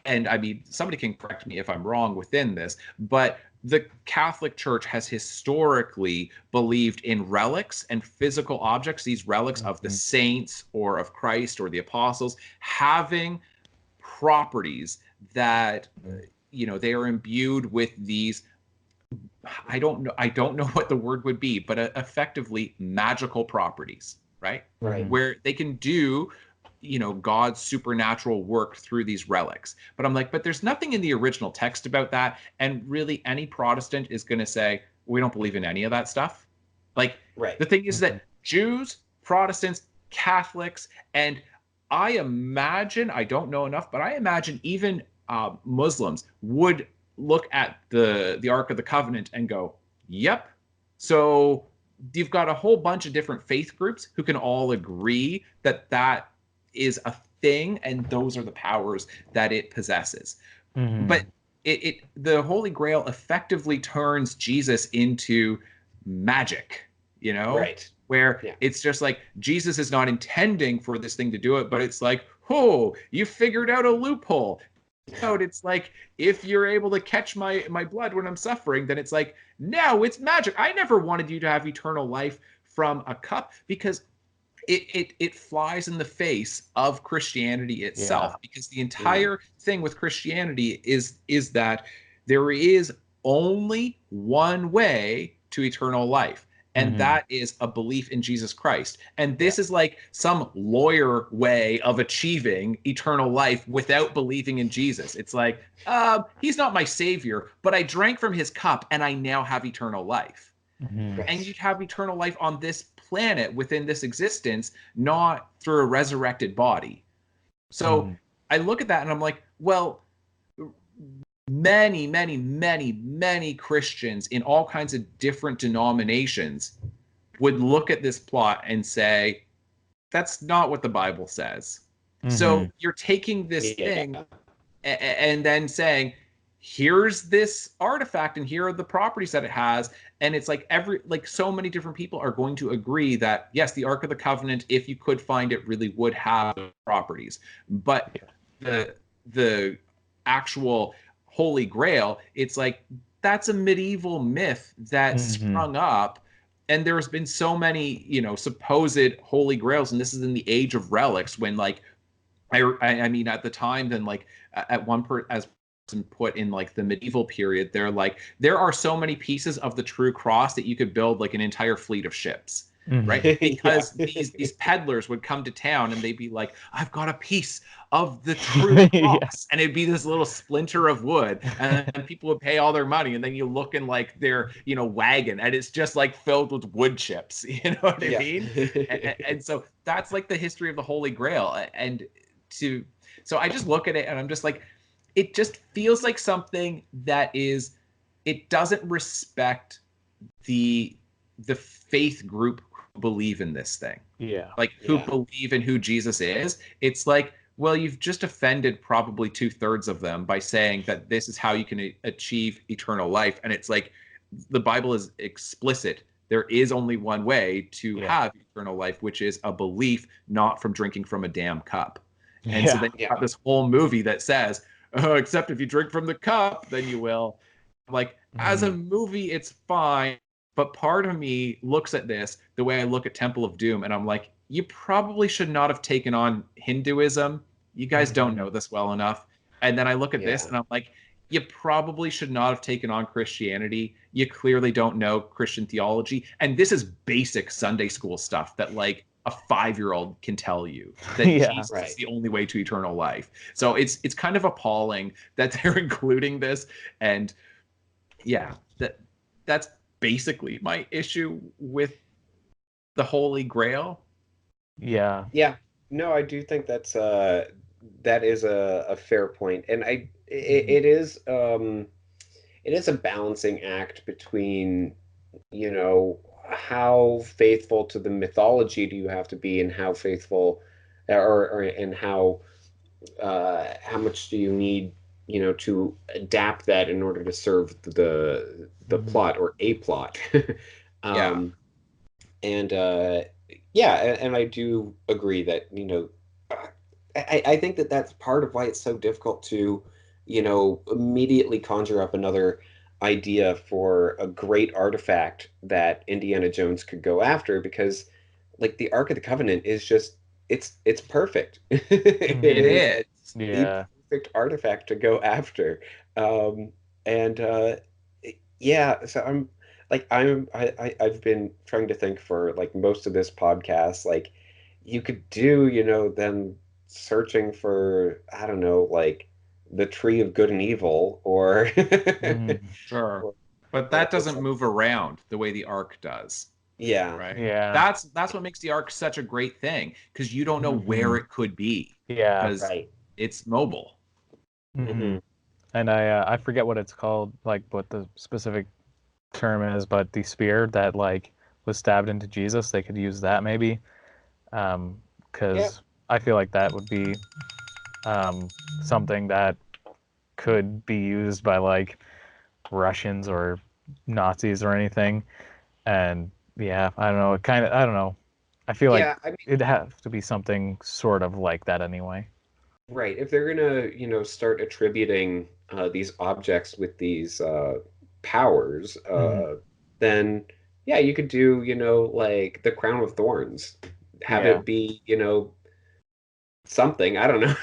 and I mean, somebody can correct me if I'm wrong within this, but the Catholic Church has historically believed in relics and physical objects, these relics of the saints or of Christ or the apostles, having properties that, they are imbued with these, I don't know what the word would be, but effectively magical properties, right? Right. Where they can do God's supernatural work through these relics. But I'm like, but there's nothing in the original text about that. And really, any Protestant is going to say, we don't believe in any of that stuff. Like, Right. the thing is that Jews, Protestants, Catholics, and I imagine, I don't know enough, but I imagine even Muslims would look at the Ark of the Covenant and go, yep. So you've got a whole bunch of different faith groups who can all agree that that is a thing, and those are the powers that it possesses. But the Holy Grail effectively turns Jesus into magic, Right. Where it's just like Jesus is not intending for this thing to do it, but it's like, oh, you figured out a loophole. It's like, if you're able to catch my blood when I'm suffering, then it's like, no, it's magic. I never wanted you to have eternal life from a cup, because it flies in the face of Christianity itself. Because the entire thing with Christianity is that there is only one way to eternal life. And that is a belief in Jesus Christ. And this is like some lawyer way of achieving eternal life without believing in Jesus. It's like, he's not my savior, but I drank from his cup and I now have eternal life. And you'd have eternal life on this planet within this existence, not through a resurrected body. So I look at that and I'm like, well, many Christians in all kinds of different denominations would look at this plot and say, that's not what the Bible says. So you're taking this thing and then saying, here's this artifact and here are the properties that it has. And it's like so many different people are going to agree that, yes, the Ark of the Covenant, if you could find it, really would have properties. But the actual Holy Grail, it's like, that's a medieval myth that sprung up, and there's been so many supposed Holy Grails, and this is in the age of relics, when like I mean at the time, then like at one as put in like the medieval period, they're like, there are so many pieces of the true cross that you could build like an entire fleet of ships. Right? Because these peddlers would come to town and they'd be like, I've got a piece of the true cross. And it'd be this little splinter of wood. And then people would pay all their money. And then you look in like their, wagon, and it's just like filled with wood chips. You know what I mean? And so that's like the history of the Holy Grail. So I just look at it and I'm just like, it just feels like something that it doesn't respect the faith group who believe in this thing. Who believe in who Jesus is. It's like, well, you've just offended probably 2/3 of them by saying that this is how you can achieve eternal life. And it's like, the Bible is explicit. There is only one way to have eternal life, which is a belief, not from drinking from a damn cup. And so then you have this whole movie that says, oh, except if you drink from the cup, then you will. Like, as a movie, it's fine. But part of me looks at this the way I look at Temple of Doom, and I'm like, you probably should not have taken on Hinduism. You guys don't know this well enough. And then I look at this, and I'm like, you probably should not have taken on Christianity. You clearly don't know Christian theology. And this is basic Sunday school stuff that, like, a 5-year-old can tell you that Jesus is the only way to eternal life. So it's kind of appalling that they're including this. And that's basically my issue with the Holy Grail. No, I do think that is a fair point. And it is a balancing act between, how faithful to the mythology do you have to be, and how faithful and how how much do you need, to adapt that in order to serve the plot or a plot. Yeah. um, and yeah, and I do agree that, I think that that's part of why it's so difficult to, immediately conjure up another idea for a great artifact that Indiana Jones could go after, because like the Ark of the Covenant is just it's perfect. It It is is. the Yeah. perfect artifact to go after. And yeah, so I've been trying to think for like most of this podcast, like you could do, them searching for, I don't know, like the tree of good and evil, or Sure. or, But that or doesn't some, move around the way the Ark does, yeah, right? Yeah. That's what makes the Ark such a great thing, because you don't know where it could be, Yeah. because right. it's mobile. hmm And I forget what it's called, like what the specific term is, but the spear that like was stabbed into Jesus, they could use that maybe. Yeah. Because I feel like that would be um, something that could be used by like Russians or Nazis or anything. And yeah, I don't know. I don't know. I feel like Yeah, I mean, it'd have to be something sort of like that anyway. right. If they're gonna, start attributing these objects with these powers, Mhm. then yeah, you could do, like the Crown of Thorns, have Yeah. it be, something, I don't know,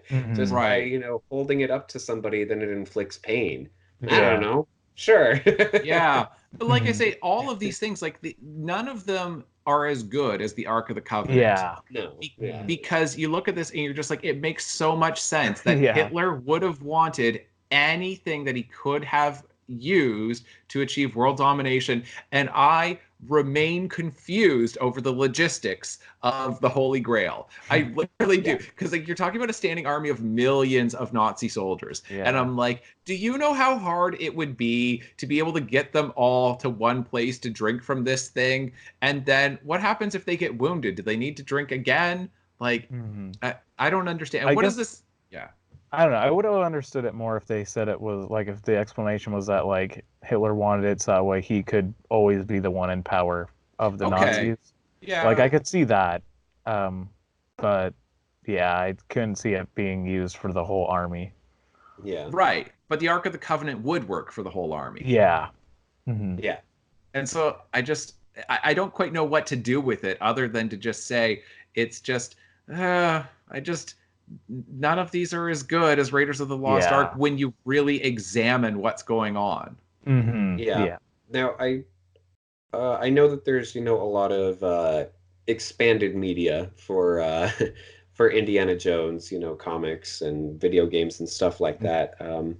hmm just by, Right. holding it up to somebody, then it inflicts pain. I don't Yeah. know. Sure. Yeah. But like I hmm say, all of these things, like none of them are as good as the Ark of the Covenant. Yeah. No. Yeah. Mhm. Because you look at this and you're just like, it makes so much sense that Yeah. Hitler would have wanted anything that he could have used to achieve world domination. And I remain confused over the logistics of the Holy Grail. I literally do. Yeah. Because like you're talking about a standing army of millions of Nazi soldiers. And Yeah. I'm like, do you know how hard it would be to be able to get them all to one place to drink from this thing? And then what happens if they get wounded? Do they need to drink again? Like, hmm I don't understand. And I what is guess this? Yeah. I don't know. I would have understood it more if they said it was like if the explanation was that like Hitler wanted it so that way he could always be the one in power of the Okay. Nazis. Like I Yeah. could see that. Um, but yeah, I couldn't see it being used for the whole army. Yeah. Right. But the Ark of the Covenant would work for the whole army. Yeah. hmm Yeah. And so I don't quite know what to do with it other than to just say it's just, I just, none of these are as good as Raiders of the Lost Ark Yeah. when you really examine what's going on. Yeah. Yeah. Now, I know that there's, a lot of expanded media for for Indiana Jones, comics and video games and stuff like that. And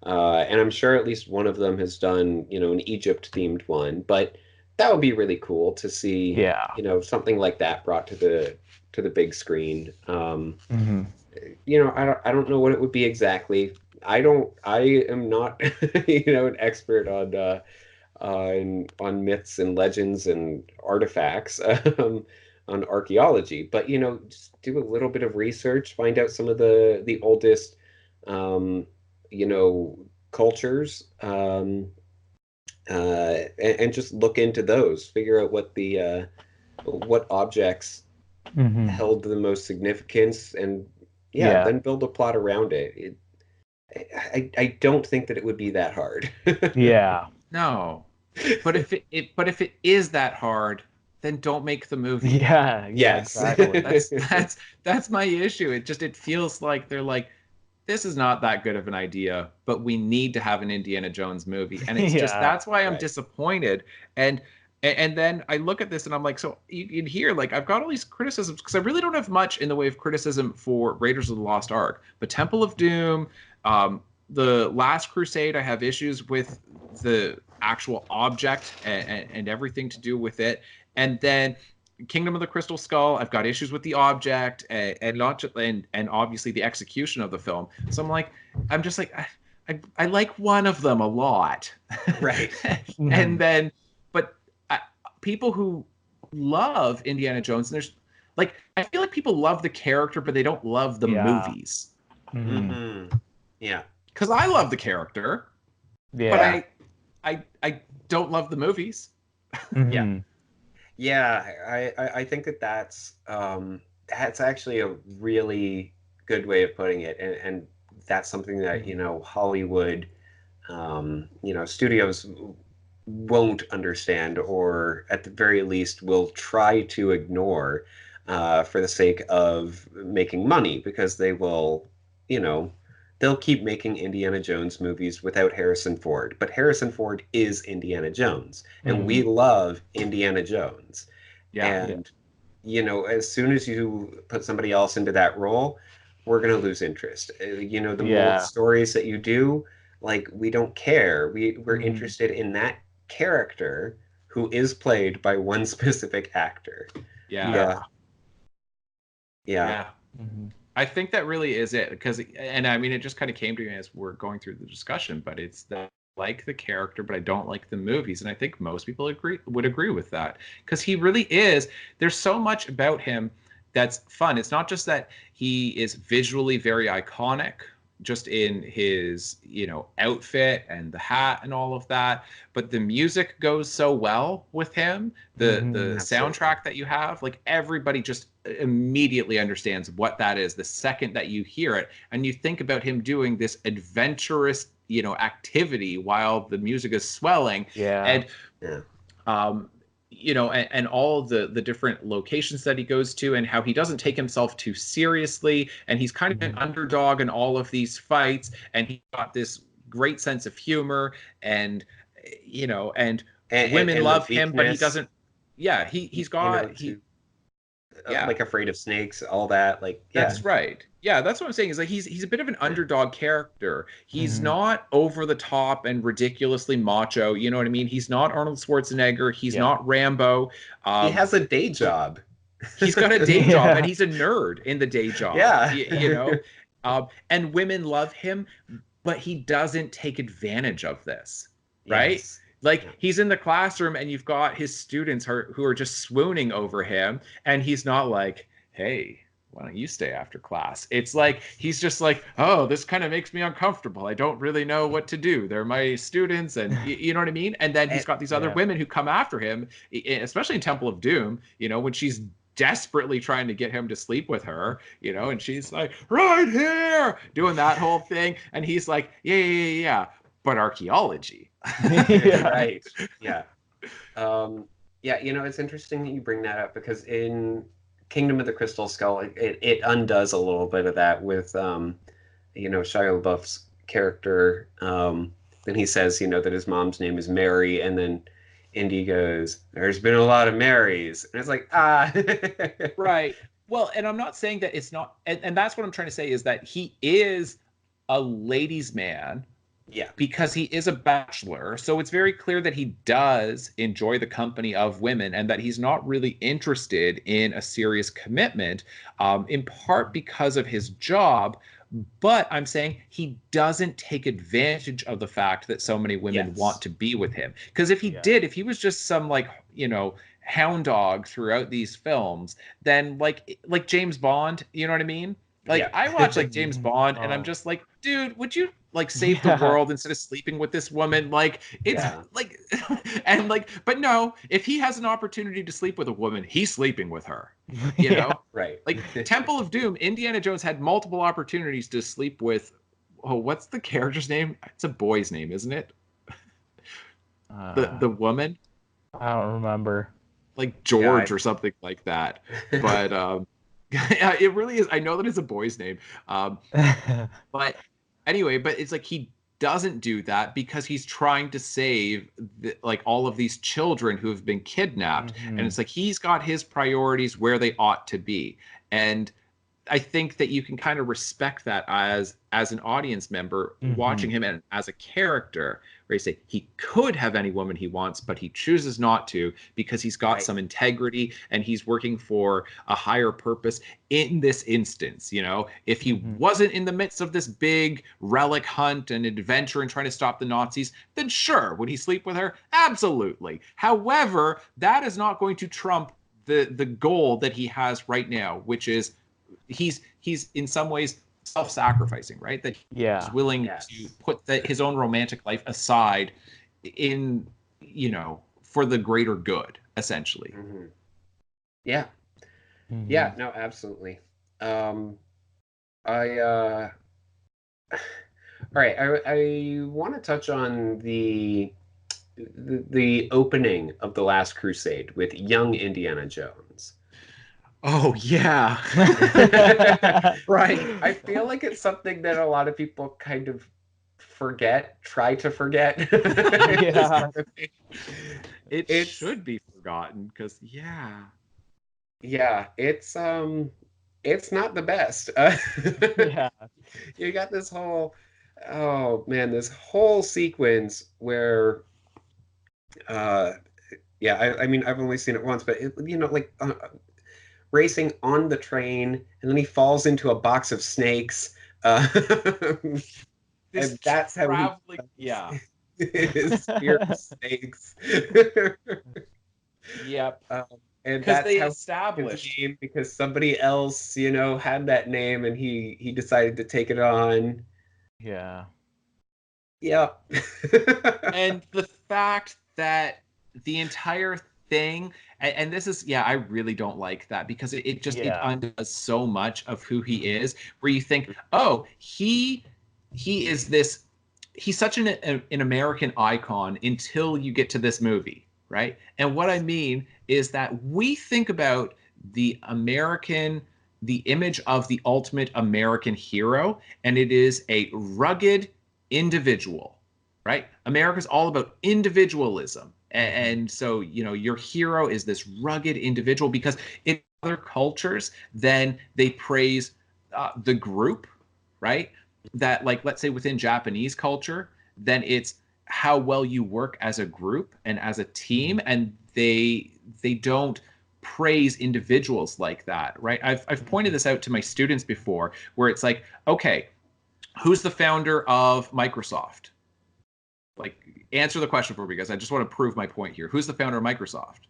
I'm sure at least one of them has done, an Egypt themed one, but that would be really cool to see, Yeah. something like that brought to the big screen. hmm I don't know what it would be exactly. I am not, an expert on myths and legends and artifacts, on archaeology, but just do a little bit of research, find out some of the oldest, um, cultures, and just look into those, figure out what objects hmm held the most significance, and yeah, Yeah. then build a plot around it. I don't think that it would be that hard. Yeah. No. But if it is that hard, then don't make the movie. Yeah. Yeah. Yes. Exactly. That's my issue. It feels like they're like, this is not that good of an idea, but we need to have an Indiana Jones movie. And it's just Yeah. that's why I'm Right. disappointed. And then I look at this and I'm like, so you can hear like I've got all these criticisms because I really don't have much in the way of criticism for Raiders of the Lost Ark. But Temple of Doom, the Last Crusade, I have issues with the actual object and everything to do with it. And then Kingdom of the Crystal Skull, I've got issues with the object and not just, and obviously the execution of the film. So I'm just like I like one of them a lot, Right. and then but people who love Indiana Jones, and there's like I feel like people love the character, but they don't love the movies. Mm-hmm. Yeah. Because I love the character, but I don't love the movies. Yeah. Yeah, I think that's actually a really good way of putting it, and that's something that Hollywood, studios won't understand, or at the very least will try to ignore, for the sake of making money, because they will, they'll keep making Indiana Jones movies without Harrison Ford. But Harrison Ford is Indiana Jones, and we love Indiana Jones. And, as soon as you put somebody else into that role, we're going to lose interest. The more stories that you do, like, we don't care. We're interested in that character who is played by one specific actor. Yeah. Mm-hmm. I think that really is it, because, and I mean, it just kind of came to me as we're going through the discussion, but it's that I like the character, but I don't like the movies. And I think most people would agree with that, because he really is, there's so much about him that's fun. It's not just that he is visually very iconic, just in his, outfit and the hat and all of that, but the music goes so well with him. The soundtrack that you have, like, everybody just immediately understands what that is the second that you hear it, and you think about him doing this adventurous, activity while the music is swelling. And and all the different locations that he goes to, and how he doesn't take himself too seriously, and he's kind of an underdog in all of these fights, and he's got this great sense of humor, and women love him, but he doesn't. Yeah, he's got like afraid of snakes, all that. Like, that's right. Yeah, that's what I'm saying, is like he's a bit of an underdog character. He's not over the top and ridiculously macho. You know what I mean? He's not Arnold Schwarzenegger. He's not Rambo. He has a day job. He's got a day job, and he's a nerd in the day job. Yeah. And women love him, but he doesn't take advantage of this, right? Yes. Like, he's in the classroom, and you've got his students who are just swooning over him, and he's not like, hey, why don't you stay after class? It's like, he's just like, oh, this kind of makes me uncomfortable. I don't really know what to do. They're my students, and you know what I mean? And then he's got these other women who come after him, especially in Temple of Doom, when she's desperately trying to get him to sleep with her, and she's like, right here, doing that whole thing. And he's like, yeah, but archaeology. Right. Yeah. It's interesting that you bring that up, because in Kingdom of the Crystal Skull, it undoes a little bit of that with, Shia LaBeouf's character. Then he says, that his mom's name is Mary, and then Indy goes, there's been a lot of Marys. And it's like, Right. Well, and I'm not saying that it's not, and that's what I'm trying to say, is that he is a ladies' man. Yeah. Because he is a bachelor. So it's very clear that he does enjoy the company of women, and that he's not really interested in a serious commitment, in part because of his job. But I'm saying he doesn't take advantage of the fact that so many women want to be with him. Because if he did, if he was just some, like, hound dog throughout these films, then like James Bond, you know what I mean? Like, I watch, like, James Bond, and I'm just like, dude, would you, like, save the world instead of sleeping with this woman? Like, it's like, and like, but no, if he has an opportunity to sleep with a woman, he's sleeping with her, you know? Right. Like, Temple of Doom, Indiana Jones had multiple opportunities to sleep with, what's the character's name? It's a boy's name, isn't it? The woman? I don't remember. Like George or something like that. But, yeah, it really is. I know that it's a boy's name. But anyway, but it's like he doesn't do that because he's trying to save all of these children who have been kidnapped. And it's like he's got his priorities where they ought to be. And I think that you can kind of respect that as an audience member watching him, and as a character, where you say he could have any woman he wants, but he chooses not to because he's got some integrity and he's working for a higher purpose. In this instance, if he wasn't in the midst of this big relic hunt and adventure and trying to stop the Nazis, then sure, would he sleep with her? Absolutely. However, that is not going to trump the goal that he has right now, which is he's in some ways self-sacrificing, right? That he's willing to put his own romantic life aside in, for the greater good, essentially. Mm-hmm. Yeah. Mm-hmm. Yeah, no, absolutely. All right, I want to touch on the opening of The Last Crusade with young Indiana Jones. Oh, yeah. Right. I feel like it's something that a lot of people kind of try to forget. Yeah. It should be forgotten because, yeah. Yeah, it's not the best. Yeah. You got this whole, this whole sequence where, I mean, I've only seen it once, but racing on the train, and then he falls into a box of snakes. And that's how his fear of snakes. Yep. And because they how established name, because somebody else, had that name, and he decided to take it on. Yeah. Yeah. And the fact that the entire thing, and this is, I really don't like that, because it undoes so much of who he is, where you think, oh, he is this, he's such an American icon until you get to this movie, right? And what I mean is that we think about the image of the ultimate American hero, and it is a rugged individual, right? America's all about individualism. And so, your hero is this rugged individual, because in other cultures, then they praise the group, right? That, like, let's say within Japanese culture, then it's how well you work as a group and as a team, and they don't praise individuals like that, right? I've pointed this out to my students before, where it's like, okay, who's the founder of Microsoft? Like, answer the question for me, because I just want to prove my point here. Who's the founder of Microsoft?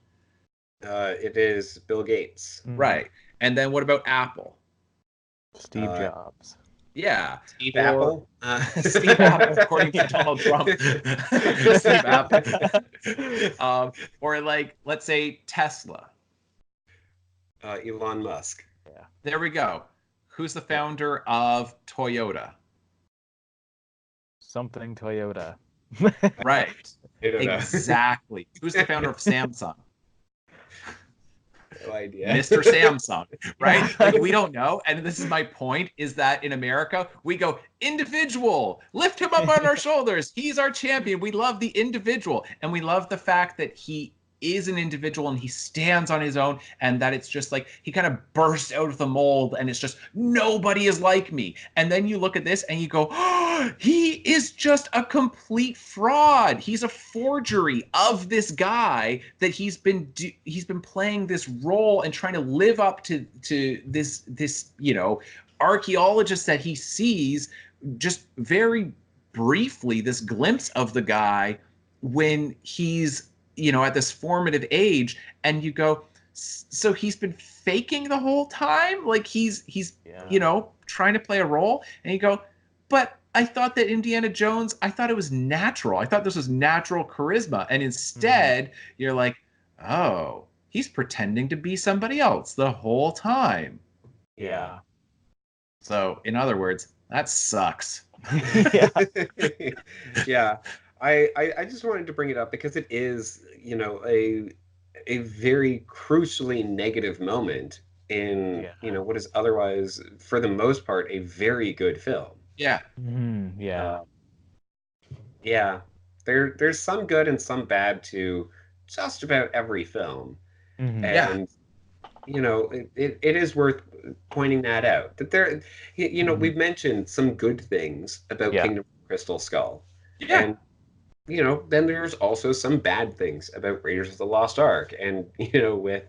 It is Bill Gates. Right. And then what about Apple? Steve Jobs. Yeah. Steve Apple. Steve Apple, according to Donald Trump. Steve Apple. Or, like, let's say Tesla. Elon Musk. Yeah. There we go. Who's the founder of Toyota? Something Toyota. Right. Exactly. Who's the founder of Samsung? No idea. Mr. Samsung, right? Like, we don't know. And this is my point, is that in America, we go, individual, lift him up on our shoulders. He's our champion. We love the individual. And we love the fact that he is an individual and he stands on his own, and that it's just like he kind of bursts out of the mold, and it's just, nobody is like me. And then you look at this and you go, oh, he is just a complete fraud. He's a forgery of this guy that he's been playing this role and trying to live up to this archaeologist that he sees just very briefly, this glimpse of the guy when he's at this formative age, and you go, so he's been faking the whole time? Like, he's trying to play a role? And you go, but I thought that Indiana Jones, I thought it was natural. I thought this was natural charisma. And instead, you're like, oh, he's pretending to be somebody else the whole time. Yeah. So, in other words, that sucks. Yeah. Yeah. I just wanted to bring it up because it is, a very crucially negative moment in, what is otherwise, for the most part, a very good film. Yeah. Mm-hmm. Yeah. Yeah. There's some good and some bad to just about every film. Mm-hmm. And, it is worth pointing that out. That there, we've mentioned some good things about Kingdom of Crystal Skull. Yeah. And, then there's also some bad things about Raiders of the Lost Ark, and with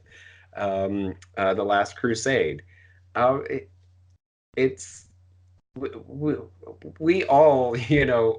the Last Crusade. It's we all,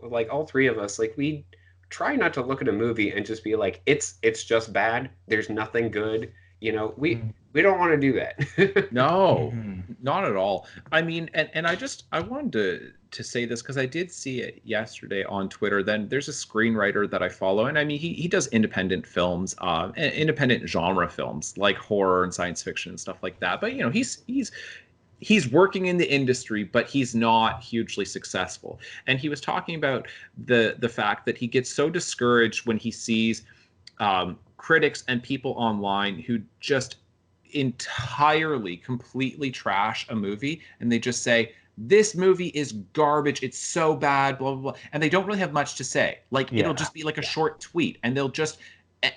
like all three of us, like, we try not to look at a movie and just be like, it's just bad. There's nothing good. You know, we don't want to do that. No, Mhm. not at all. I mean, and I wanted to say this because I did see it yesterday on Twitter. Then there's a screenwriter that I follow, and I mean, he does independent films, independent genre films like horror and science fiction and stuff like that. But you know, he's working in the industry, but he's not hugely successful. And he was talking about the fact that he gets so discouraged when he sees critics and people online who just entirely, completely trash a movie, and they just say, this movie is garbage, it's so bad, blah blah blah, and they don't really have much to say. Like it'll just be like a short tweet, and they'll just,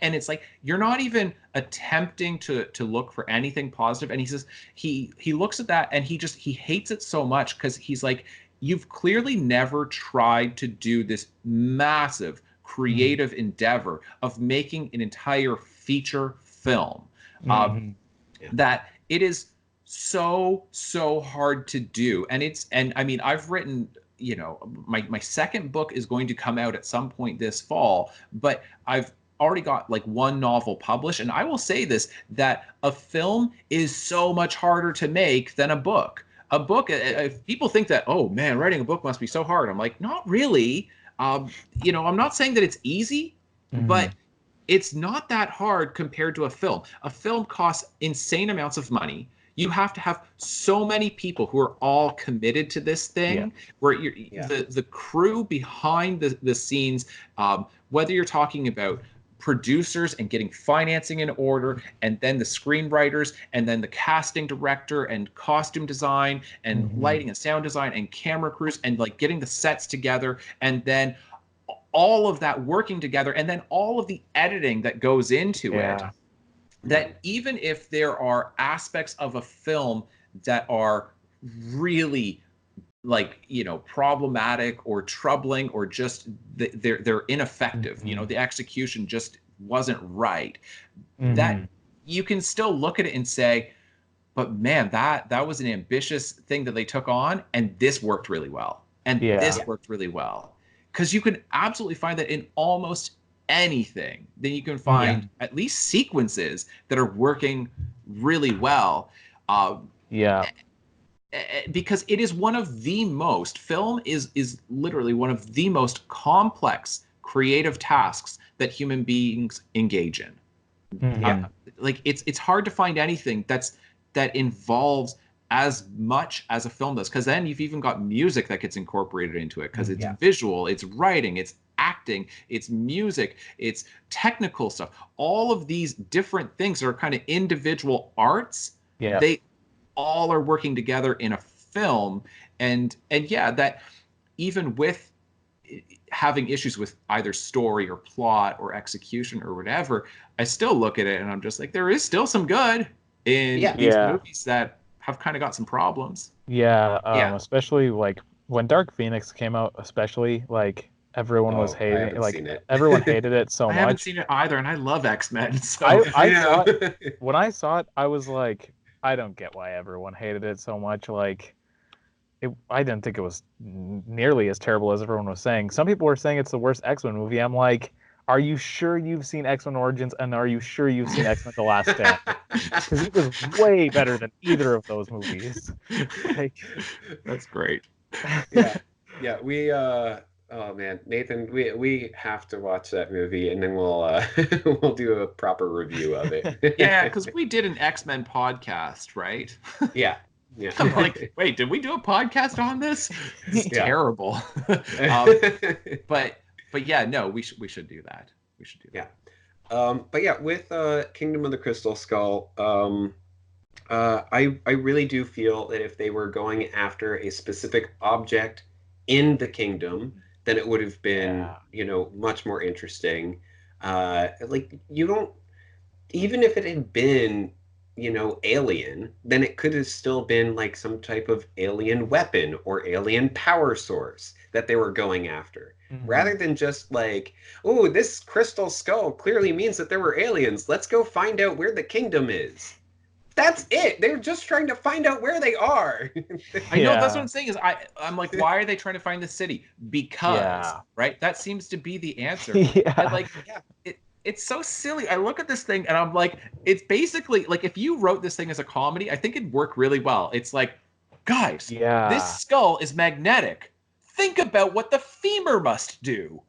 and it's like you're not even attempting to look for anything positive. And he says he looks at that and he hates it so much because he's like, you've clearly never tried to do this massive creative endeavor of making an entire feature film. That it is so hard to do. And I mean, I've written, you know, my second book is going to come out at some point this fall, but I've already got like one novel published. And I will say this, that a film is so much harder to make than a book. A book, if people think that, oh man, writing a book must be so hard, I'm like, not really. You know, I'm not saying that it's easy, but it's not that hard compared to a film. A film costs insane amounts of money. You have to have so many people who are all committed to this thing, where the crew behind the scenes, whether you're talking about producers and getting financing in order, and then the screenwriters, and then the casting director and costume design and lighting and sound design and camera crews, and like getting the sets together, and then all of that working together, and then all of the editing that goes into it, that even if there are aspects of a film that are really like, you know, problematic or troubling, or just they're ineffective, you know, the execution just wasn't right, that you can still look at it and say, but man, that was an ambitious thing that they took on, and this worked really well, and this worked really well. Because you can absolutely find that in almost anything. Then you can find at least sequences that are working really well. Because it is one of the most, film is literally one of the most complex creative tasks that human beings engage in. Like it's hard to find anything that involves as much as a film does, because then you've even got music that gets incorporated into it, because it's visual, it's writing, it's acting, it's music, it's technical stuff. All of these different things are kind of individual arts. They all are working together in a film, and that even with having issues with either story or plot or execution or whatever, I still look at it and I'm just like, there is still some good in these movies that have kind of got some problems. Especially like when Dark Phoenix came out, especially like everyone was hating it. Like everyone hated it so much. I haven't seen it either, and I love X-Men. So I saw it, when I saw it, I was like, I don't get why everyone hated it so much. Like I didn't think it was nearly as terrible as everyone was saying. Some people were saying it's the worst X-Men movie. I'm like, are you sure you've seen X-Men Origins, and are you sure you've seen X-Men The Last Stand? Because it was way better than either of those movies. Like, that's great. We oh man, Nathan, we have to watch that movie, and then we'll we'll do a proper review of it. Because we did an X-Men podcast, right? I'm like, wait, did we do a podcast on this? It's terrible. But yeah, no, we should do that. We should do that. But yeah, with Kingdom of the Crystal Skull, I really do feel that if they were going after a specific object in the kingdom, then it would have been, you know, much more interesting. Like, you don't, even if it had been, you know, alien, then it could have still been like some type of alien weapon or alien power source that they were going after. Rather than just like, oh, this crystal skull clearly means that there were aliens. Let's go find out where the kingdom is. That's it. They're just trying to find out where they are. I know, that's what I'm saying is I'm like, why are they trying to find the city? Because, right? That seems to be the answer. And like, it's so silly. I look at this thing and I'm like, it's basically like if you wrote this thing as a comedy, I think it'd work really well. It's like, guys, Yeah. this skull is magnetic. Think about what the femur must do.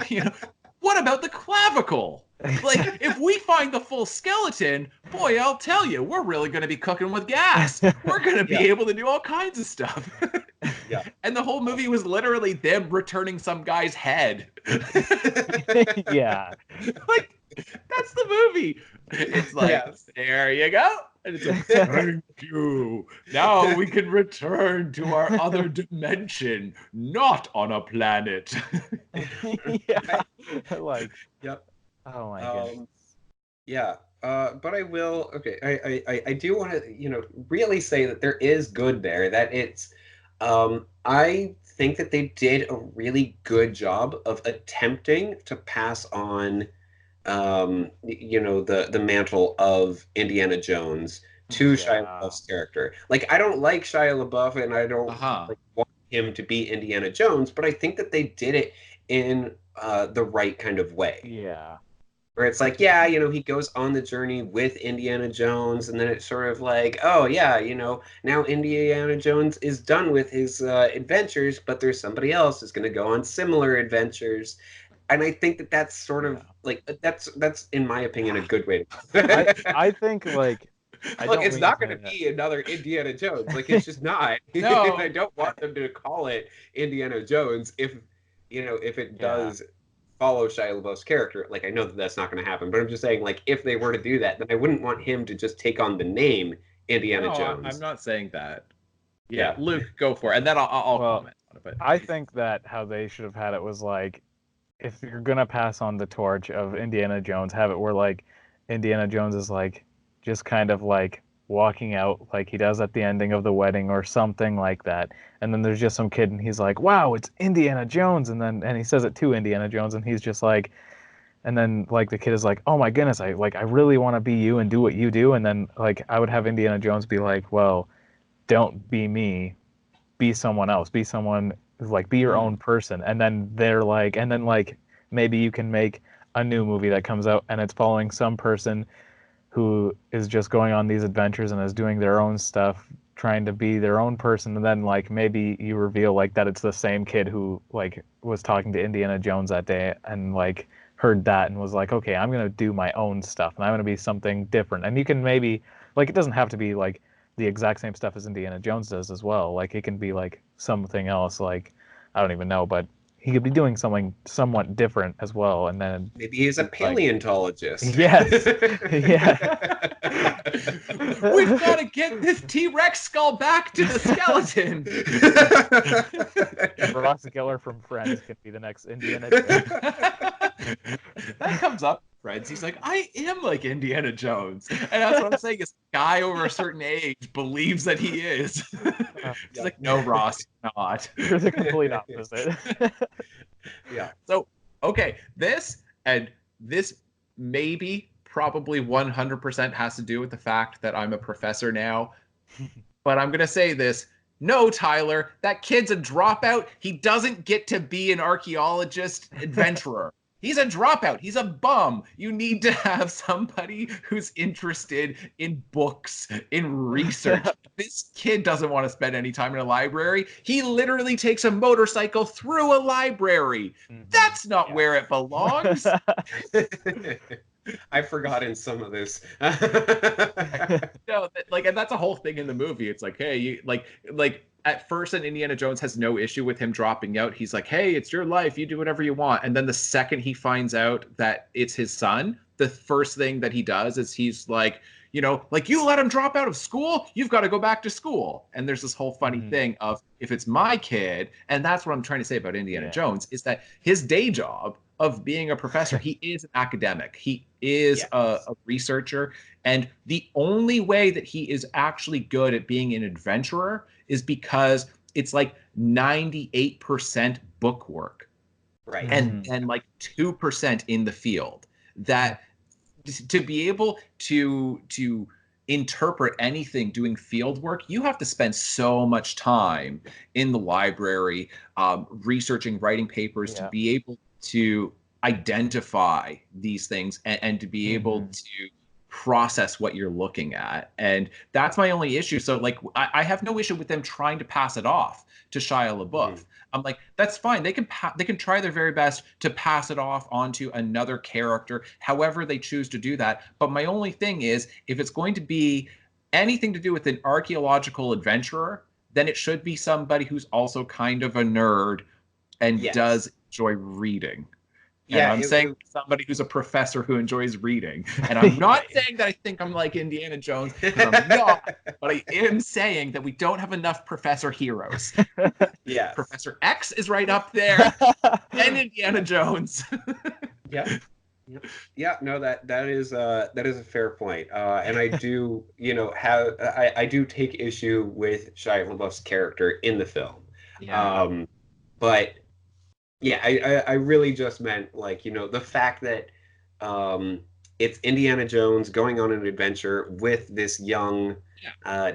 You know, what about the clavicle? Like, if we find the full skeleton, boy, I'll tell you, we're really going to be cooking with gas. We're going to be able to do all kinds of stuff. Yeah. And the whole movie was literally them returning some guy's head. Yeah. Like, that's the movie. It's like, there you go. And it's like, thank you. Now we can return to our other dimension, not on a planet. Yeah. Like, Yep. oh my goodness. Yeah. But I will. Okay. I do want to really say that there is good there. That it's. I think that they did a really good job of attempting to pass on the mantle of Indiana Jones to Shia LaBeouf's character. Like, I don't like Shia LaBeouf, and I don't want him to be Indiana Jones, but I think that they did it in the right kind of way. Yeah. Where it's like, he goes on the journey with Indiana Jones, and then it's sort of like, oh, yeah, now Indiana Jones is done with his adventures, but there's somebody else who's going to go on similar adventures. And I think that that's sort of like that's in my opinion a good way to I think like look, it's not going to be another Indiana Jones. Like, it's just not. No. I don't want them to call it Indiana Jones if it does follow Shia LaBeouf's character. Like, I know that that's not going to happen, but I'm just saying, like, if they were to do that, then I wouldn't want him to just take on the name Indiana Jones. I'm not saying that. Yeah, Luke, go for it, and then I'll comment on it. But I think that how they should have had it was like, if you're gonna pass on the torch of Indiana Jones, have it where like Indiana Jones is like just kind of like walking out like he does at the ending of the wedding or something like that, and then there's just some kid and he's like, wow, it's Indiana Jones, and he says it to Indiana Jones, and he's just like, and then like the kid is like, oh my goodness, I really want to be you and do what you do, and then like I would have Indiana Jones be like, well, don't be me, be someone else, be someone like, be your own person, and then they're like, and then like maybe you can make a new movie that comes out and it's following some person who is just going on these adventures and is doing their own stuff, trying to be their own person, and then like maybe you reveal like that it's the same kid who like was talking to Indiana Jones that day and like heard that and was like, okay, I'm gonna do my own stuff and I'm gonna be something different. And you can maybe like, it doesn't have to be like the exact same stuff as Indiana Jones does as well. Like, it can be like something else, like I don't even know, but he could be doing something somewhat different as well. And then maybe he's a paleontologist. Yes. Yeah. We've got to get this T-Rex skull back to the skeleton. Ross Geller from Friends could be the next Indiana Jones. That comes up, Friends. He's like, I am like Indiana Jones. And that's what I'm saying is, a guy over a certain age believes that he is. He's like, no, Ross, you're not. You're the complete opposite. Yeah. So, okay, this maybe probably 100% has to do with the fact that I'm a professor now. But I'm going to say this. No, Tyler, that kid's a dropout. He doesn't get to be an archaeologist adventurer. He's a dropout. He's a bum. You need to have somebody who's interested in books, in research. This kid doesn't want to spend any time in a library. He literally takes a motorcycle through a library. That's not where it belongs. I've forgotten some of this. No, like, and that's a whole thing in the movie. It's like, hey, you like at first, and Indiana Jones has no issue with him dropping out. He's like, hey, it's your life. You do whatever you want. And then the second he finds out that it's his son, the first thing that he does is he's like, like, you let him drop out of school, you've got to go back to school. And there's this whole funny thing of, if it's my kid, and that's what I'm trying to say about Indiana Jones, is that his day job of being a professor, he is an academic. He is a researcher. And the only way that he is actually good at being an adventurer is because it's like 98% book work. Right. And like 2% in the field. That to be able to interpret anything doing field work, you have to spend so much time in the library, researching, writing papers to be able to identify these things and to be able to process what you're looking at. And that's my only issue. So like, I have no issue with them trying to pass it off to Shia LaBeouf. I'm like, that's fine. They can try their very best to pass it off onto another character, however they choose to do that. But my only thing is, if it's going to be anything to do with an archaeological adventurer, then it should be somebody who's also kind of a nerd and does enjoy reading. And I'm saying somebody who's a professor who enjoys reading. And I'm not saying that I think I'm like Indiana Jones, because I'm not. But I am saying that we don't have enough professor heroes. Yeah. Professor X is right up there, and Indiana Jones. Yeah. No, that is a fair point. And I do, I do take issue with Shia LaBeouf's character in the film. Yeah. But yeah, I really just meant, like, the fact that it's Indiana Jones going on an adventure with this young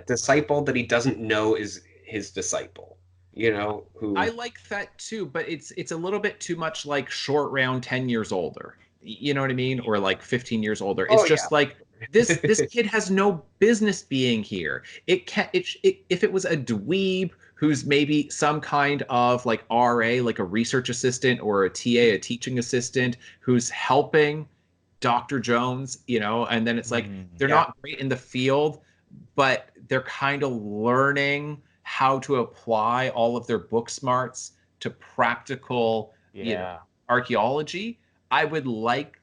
disciple that he doesn't know is his disciple. Who I like that too, but it's a little bit too much like Short Round 10 years older. You know what I mean? Or like 15 years older. It's just like this kid has no business being here. If it was a dweeb who's maybe some kind of like RA, like a research assistant, or a TA, a teaching assistant, who's helping Dr. Jones, and then it's like they're not great in the field, but they're kind of learning how to apply all of their book smarts to practical archaeology. I would like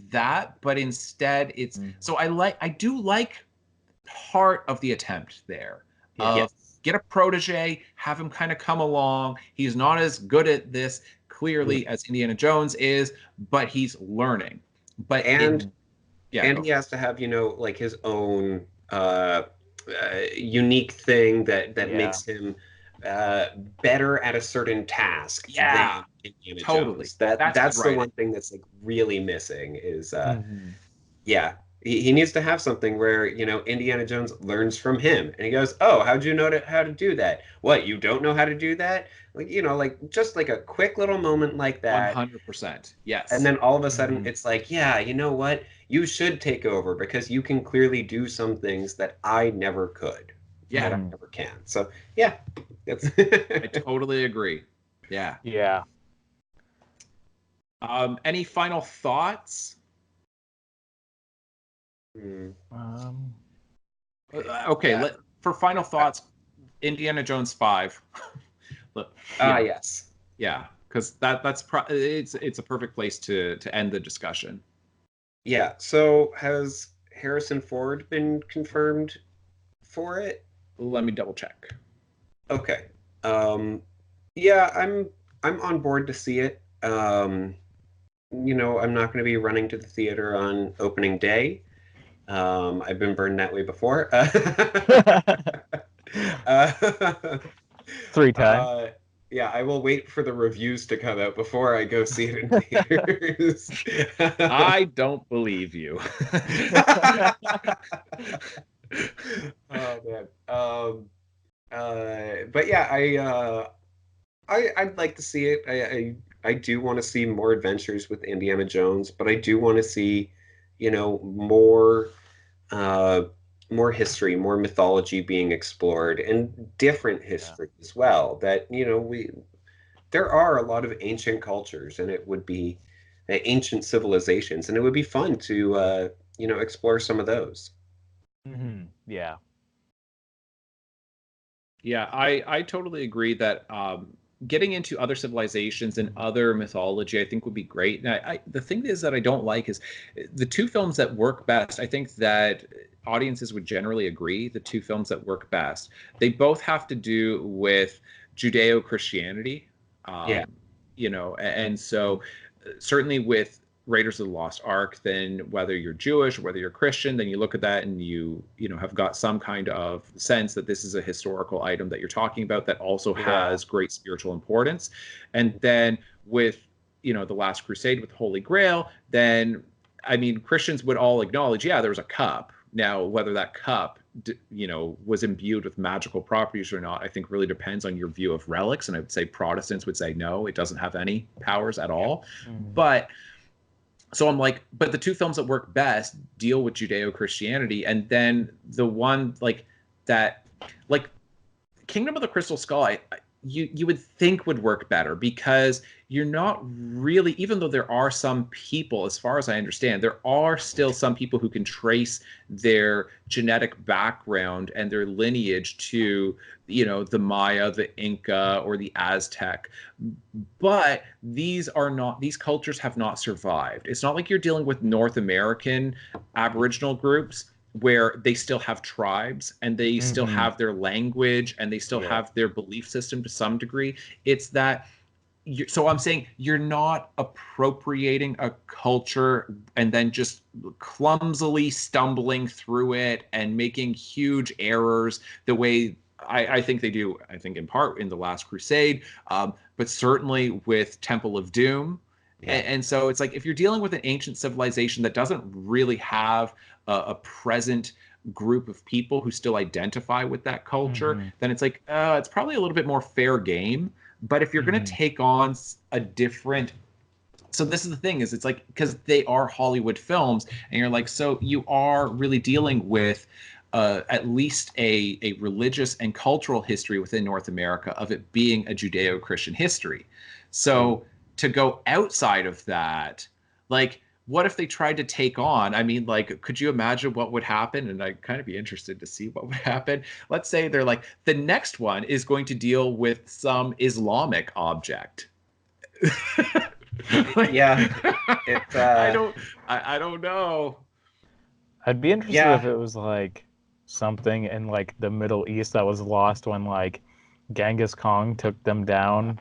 that, but instead it's so I do like part of the attempt there of get a protege, have him kind of come along. He's not as good at this clearly as Indiana Jones is, but he's learning. But and he has to have like his own unique thing that makes him better at a certain task than Indiana Jones. That's the one thing that's like really missing is he needs to have something where Indiana Jones learns from him and he goes, oh, how'd you know how to do that? What, you don't know how to do that? Like, like just like a quick little moment like that. 100%. Yes. And then all of a sudden it's like, yeah, you know what, you should take over because you can clearly do some things that I never could. That I never can. So yeah, that's I totally agree. Yeah. Any final thoughts? Okay, for final thoughts, Indiana Jones 5. Yes. Yeah, because it's a perfect place to end the discussion. Yeah. So has Harrison Ford been confirmed for it? Let me double check. Okay. Yeah, I'm on board to see it. I'm not going to be running to the theater on opening day. I've been burned that way before. 3 times. Yeah, I will wait for the reviews to come out before I go see it in theaters. I don't believe you. Oh man. But yeah, I'd like to see it. I do want to see more adventures with Indiana Jones, but I do want to see, more history, more mythology being explored, and different history as well. That there are a lot of ancient cultures, and it would be ancient civilizations, and it would be fun to explore some of those. Yeah. Yeah, I totally agree that getting into other civilizations and other mythology, I think, would be great. And the thing is that I don't like is the two films that work best. I think that audiences would generally agree the two films that work best. They both have to do with Judeo-Christianity. And so certainly with Raiders of the Lost Ark, then whether you're Jewish or whether you're Christian, then you look at that and you have got some kind of sense that this is a historical item that you're talking about that also has great spiritual importance. And then with the Last Crusade with the Holy Grail, then Christians would all acknowledge, there was a cup. Now, whether that cup was imbued with magical properties or not, I think really depends on your view of relics. And I would say Protestants would say no, it doesn't have any powers at all. But so I'm like, but the two films that work best deal with Judeo-Christianity, and then the one like Kingdom of the Crystal Skull, you would think would work better, because you're not really, even though there are some people, as far as I understand, there are still some people who can trace their genetic background and their lineage to, the Maya, the Inca, or the Aztec. But these cultures have not survived. It's not like you're dealing with North American Aboriginal groups where they still have tribes and they still have their language and they still have their belief system to some degree. It's that so I'm saying you're not appropriating a culture and then just clumsily stumbling through it and making huge errors the way I think they do, I think in part in The Last Crusade, but certainly with Temple of Doom. And so it's like, if you're dealing with an ancient civilization that doesn't really have a present group of people who still identify with that culture, then it's like, it's probably a little bit more fair game. But if you're going to take on a different, so this is the thing, is it's like, because they are Hollywood films, and you're like, so you are really dealing with at least a religious and cultural history within North America of it being a Judeo-Christian history. So to go outside of that, like, what if they tried to take on, I mean, like, could you imagine what would happen? And I'd kind of be interested to see what would happen. Let's say they're like, the next one is going to deal with some Islamic object. Like, I don't know. I'd be interested if it was like something in like the Middle East that was lost when like Genghis Khan took them down.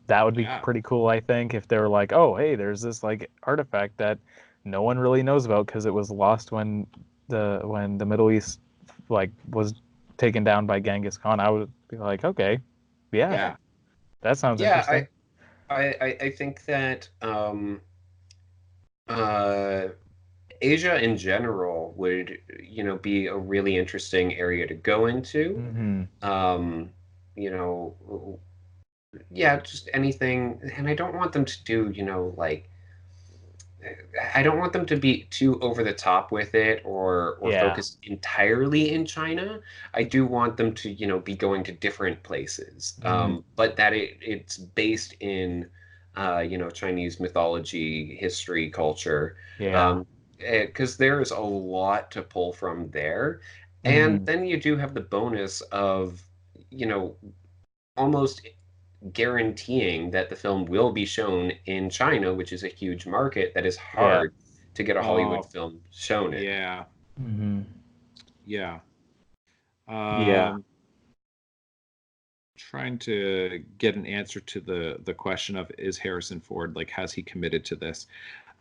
That would be pretty cool, I think, if they were like, oh, hey, there's this like artifact that no one really knows about because it was lost when the Middle East like was taken down by Genghis Khan. I would be like, okay, that sounds interesting. I think that Asia in general would, be a really interesting area to go into. Just anything. And I don't want them to do, I don't want them to be too over the top with it or focus entirely in China. I do want them to, be going to different places, but that it's based in, Chinese mythology, history, culture. Because there is a lot to pull from there. And then you do have the bonus of, almost guaranteeing that the film will be shown in China, which is a huge market that is hard to get a Hollywood film shown in. Trying to get an answer to the question of, is Harrison Ford, like, has he committed to this?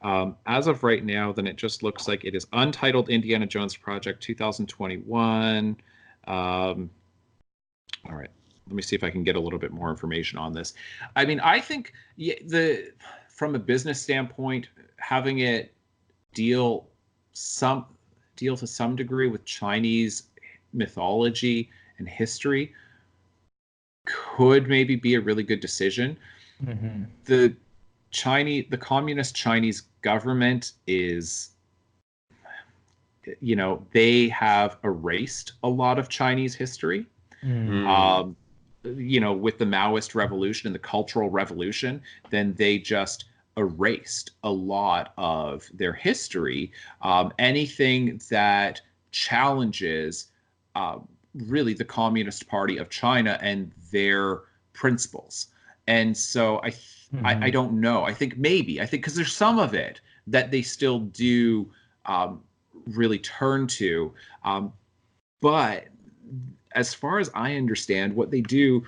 As of right now, then it just looks like it is Untitled Indiana Jones Project 2021. All right. Let me see if I can get a little bit more information on this. I mean, I think from a business standpoint, having it deal to some degree with Chinese mythology and history could maybe be a really good decision. The communist Chinese government is, they have erased a lot of Chinese history. With the Maoist revolution and the Cultural Revolution, then they just erased a lot of their history. Anything that challenges really the Communist Party of China and their principles. And so I don't know. I think because there's some of it that they still do really turn to. But as far as I understand, what they do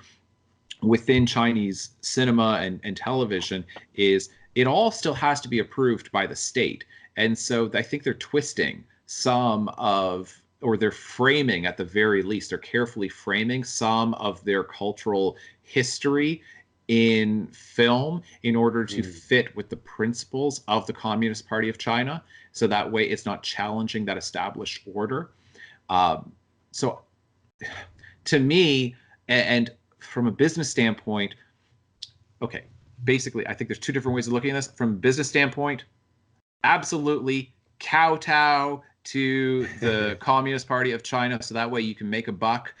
within Chinese cinema and television is it all still has to be approved by the state. And so I think they're twisting or they're framing, at the very least, they're carefully framing some of their cultural history in film in order to fit with the principles of the Communist Party of China. So that way it's not challenging that established order. so to me, and from a business standpoint, okay, basically, I think there's two different ways of looking at this. From a business standpoint, absolutely kowtow to the Communist Party of China, so that way you can make a buck,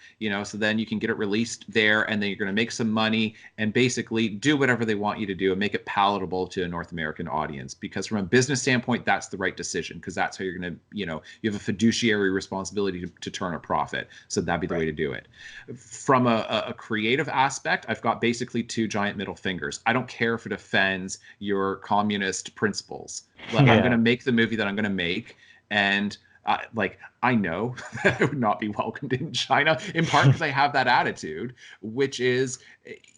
so then you can get it released there, and then you're going to make some money and basically do whatever they want you to do and make it palatable to a North American audience. Because from a business standpoint, that's the right decision, because that's how you're going to, you have a fiduciary responsibility to turn a profit. So that'd be the way to do it. From a creative aspect, I've got basically two giant middle fingers. I don't care if it offends your communist principles. I'm going to make the movie that I'm going to make. And I know that I would not be welcomed in China, in part because I have that attitude, which is,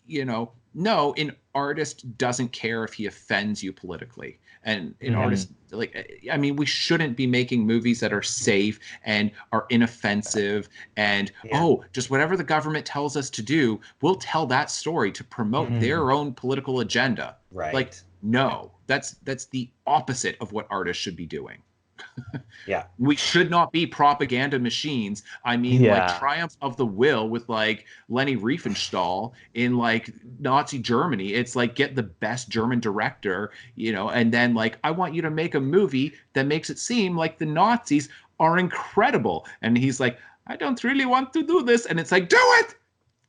no, an artist doesn't care if he offends you politically. And an artist, we shouldn't be making movies that are safe and are inoffensive and, just whatever the government tells us to do, we'll tell that story to promote their own political agenda. Right. No, that's the opposite of what artists should be doing. Yeah. We should not be propaganda machines. Triumph of the Will with Leni Riefenstahl in Nazi Germany. It's get the best German director, and then I want you to make a movie that makes it seem like the Nazis are incredible. And he's like, I don't really want to do this. And it's like, do it.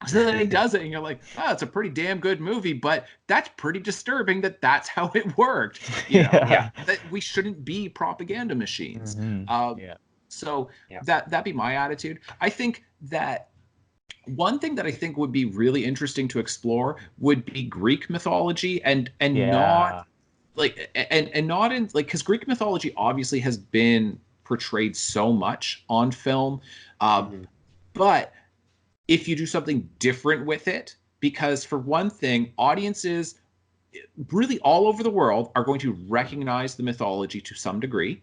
So then he does it, and you're like, oh, it's a pretty damn good movie, but that's pretty disturbing that that's how it worked. That we shouldn't be propaganda machines. So that'd be my attitude. I think that one thing that I think would be really interesting to explore would be Greek mythology and not and not in because Greek mythology obviously has been portrayed so much on film, but if you do something different with it, because for one thing, audiences really all over the world are going to recognize the mythology to some degree.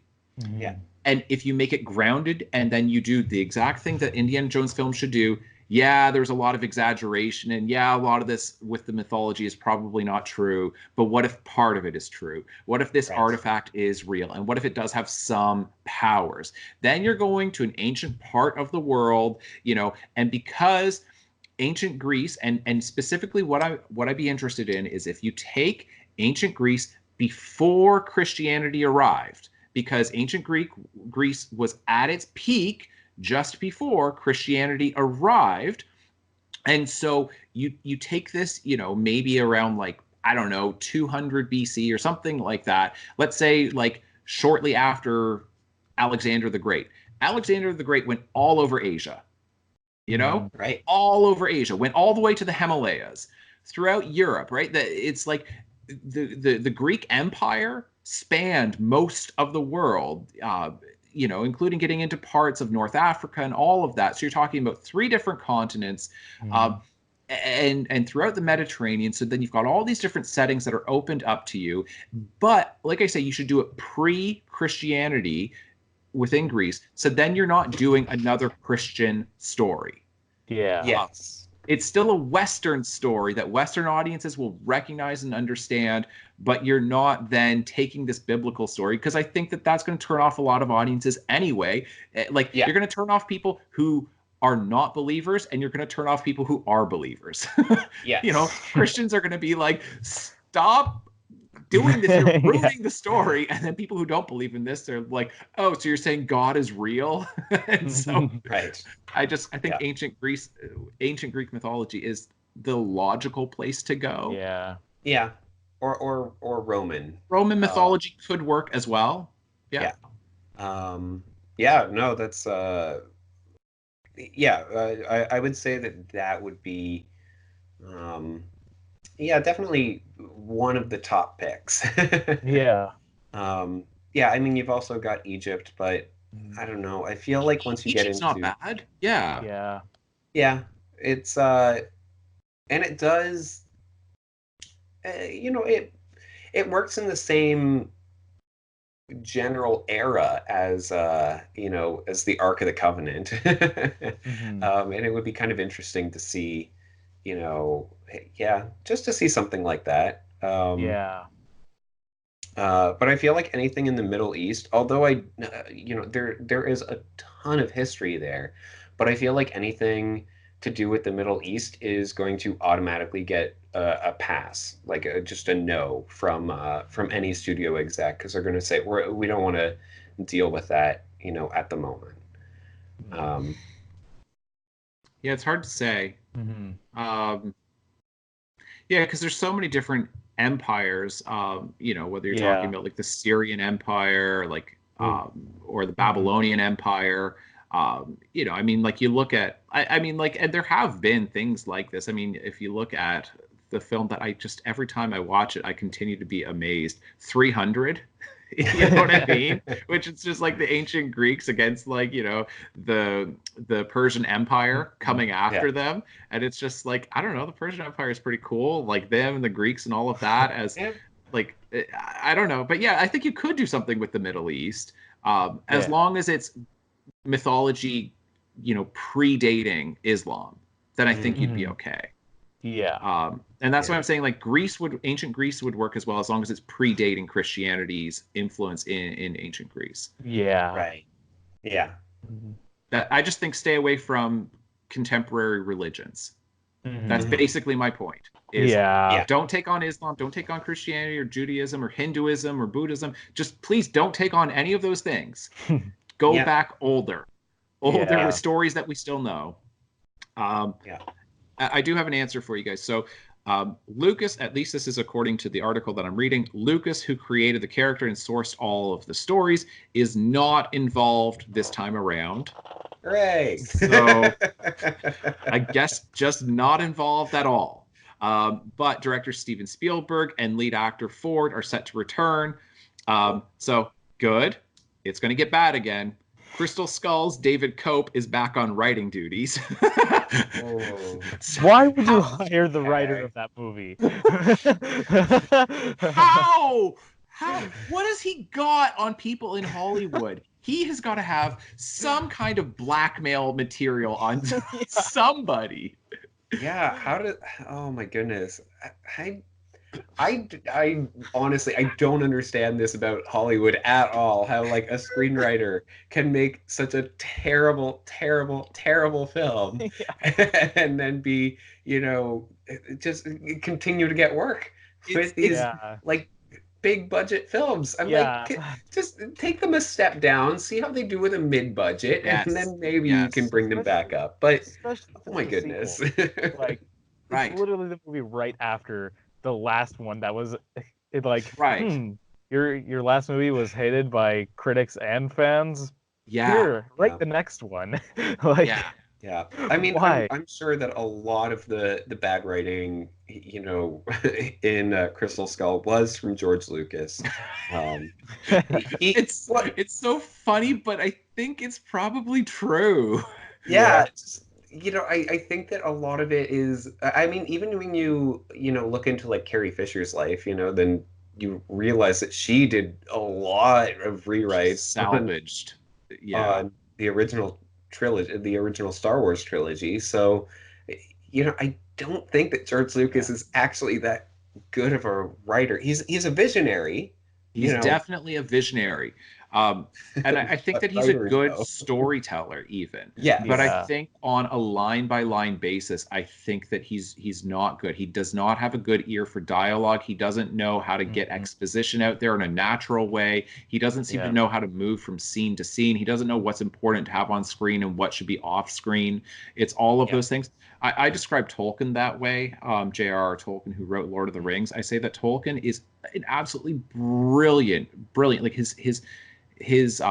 Yeah. And if you make it grounded and then you do the exact thing that Indiana Jones films should do, there's a lot of exaggeration, and a lot of this with the mythology is probably not true, but what if part of it is true? What if this artifact is real? And what if it does have some powers? Then you're going to an ancient part of the world, and because ancient Greece, and specifically what I'd be interested in is if you take ancient Greece before Christianity arrived, because ancient Greece was at its peak just before Christianity arrived. And so you take this, maybe around 200 BC or something like that. Let's say shortly after Alexander the Great. Alexander the Great went all over Asia, right? All over Asia, went all the way to the Himalayas, throughout Europe, right? It's the Greek Empire spanned most of the world, including getting into parts of North Africa and all of that. So you're talking about 3 different continents, and throughout the Mediterranean. So then you've got all these different settings that are opened up to you. But like I say, you should do it pre-Christianity within Greece. So then you're not doing another Christian story. Yeah. Yes. It's still a Western story that Western audiences will recognize and understand, but you're not then taking this biblical story, because I think that that's going to turn off a lot of audiences anyway. You're going to turn off people who are not believers, and you're going to turn off people who are believers. Yes. Christians are going to be like, stop doing this, you're ruining the story. And then people who don't believe in this, they're like, oh, so you're saying God is real? And so right. I think ancient Greek mythology is the logical place to go. Yeah. Or Roman mythology could work as well. No, that's I would say that would be definitely one of the top picks. You've also got Egypt, but I don't know, I feel like once you Egypt's get into not bad. Yeah, it's and it does it works in the same general era as as the Ark of the Covenant. And it would be kind of interesting to see, just to see something like that. But I feel like anything in the Middle East, although there is a ton of history there, but I feel like anything to do with the Middle East is going to automatically get a pass, like just a no from any studio exec, because they're going to say we don't want to deal with that, at the moment. Yeah, it's hard to say. Mm-hmm. Yeah, because there's so many different empires. Whether you're talking about like the Syrian Empire, like or the Babylonian Empire. I mean, like you look at, I mean, like, and there have been things like this. I mean, if you look at the film that I just, every time I watch it, I continue to be amazed. 300, you know what I mean? Which is just like the ancient Greeks against like, the Persian Empire coming after them. And it's just like, I don't know, the Persian Empire is pretty cool. Like them and the Greeks and all of that as like, I don't know. But yeah, I think you could do something with the Middle East as long as it's mythology, predating Islam, then I think you'd be okay. Yeah. And that's why I'm saying like ancient Greece would work as well as long as it's predating Christianity's influence in ancient Greece. Yeah. Right. Yeah. That I just think stay away from contemporary religions. That's basically my point. Don't take on Islam, don't take on Christianity or Judaism or Hinduism or Buddhism. Just please don't take on any of those things. Go back older with stories that we still know. I do have an answer for you guys. So Lucas, at least this is according to the article that I'm reading, Lucas, who created the character and sourced all of the stories, is not involved this time around. Hooray! So I guess just not involved at all. But director Steven Spielberg and lead actor Ford are set to return. So good. It's going to get bad again. Crystal Skull's David Cope is back on writing duties. Why would you hire the writer of that movie? How? What has he got on people in Hollywood? He has got to have some kind of blackmail material on somebody. Yeah, oh my goodness. I honestly, I don't understand this about Hollywood at all, how like a screenwriter can make such a terrible, terrible, terrible film and then be, just continue to get work with these like big budget films. I'm like, just take them a step down, see how they do with a mid-budget, and then maybe you can bring them back up. But oh my goodness. Like it's literally the movie right after the last one that was like your last movie was hated by critics and fans. Here, the next one. Yeah. I mean, I'm sure that a lot of the bad writing, in Crystal Skull was from George Lucas. It's so funny, but I think it's probably true. Yeah. I think that a lot of it is, I mean, even when you look into like Carrie Fisher's life, then you realize that she did a lot of rewrites salvaged on the original trilogy, the original Star Wars trilogy. So, I don't think that George Lucas is actually that good of a writer. He's a visionary. He's definitely a visionary. And I think that he's a good storyteller even. Yeah. But I think on a line-by-line basis, I think that he's not good. He does not have a good ear for dialogue. He doesn't know how to get exposition out there in a natural way. He doesn't seem to know how to move from scene to scene. He doesn't know what's important to have on screen and what should be off screen. It's all of those things. I describe Tolkien that way, J.R.R. Tolkien, who wrote Lord of the Rings. I say that Tolkien is an absolutely brilliant, like his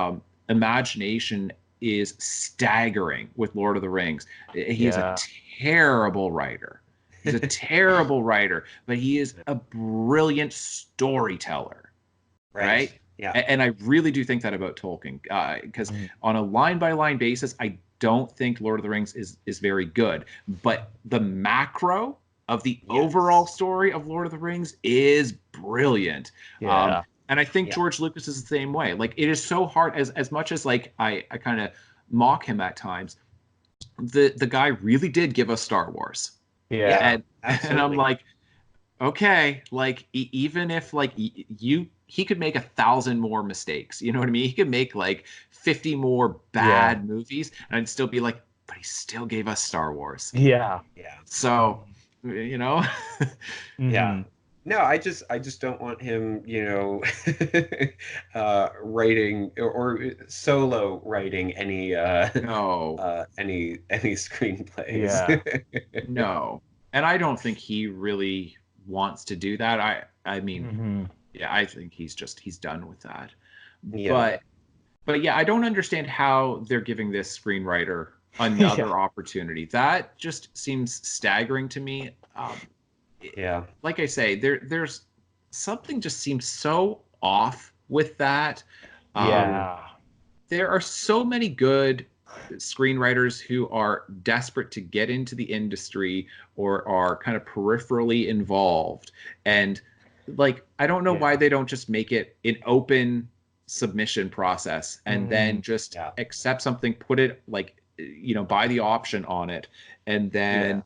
imagination is staggering with Lord of the Rings. He is a terrible writer. He's a terrible writer, but he is a brilliant storyteller, right? Yeah. And I really do think that about Tolkien, because on a line-by-line basis, I don't think Lord of the Rings is very good. But the macro of the overall story of Lord of the Rings is brilliant. And I think George Lucas is the same way. Like, it is so hard, as much as like I kind of mock him at times, the guy really did give us Star Wars. And I'm like, okay, like even if like he could make 1,000 more mistakes, you know what I mean? He could make like 50 more bad movies, and I'd still be like, but he still gave us Star Wars. Yeah. Yeah. So, you know, Yeah. Mhm. No, I just don't want him, writing or solo writing any no, any screenplays. Yeah. no. And I don't think he really wants to do that. I mean, Mhm. yeah, I think he's done with that. Yeah. But yeah, I don't understand how they're giving this screenwriter another Yeah. opportunity. That just seems staggering to me. Yeah. Like I say, there's something just seems so off with that. Yeah. There are so many good screenwriters who are desperate to get into the industry or are kind of peripherally involved. And like, I don't know why they don't just make it an open submission process and then just Yeah. accept something, put it like, buy the option on it, and then,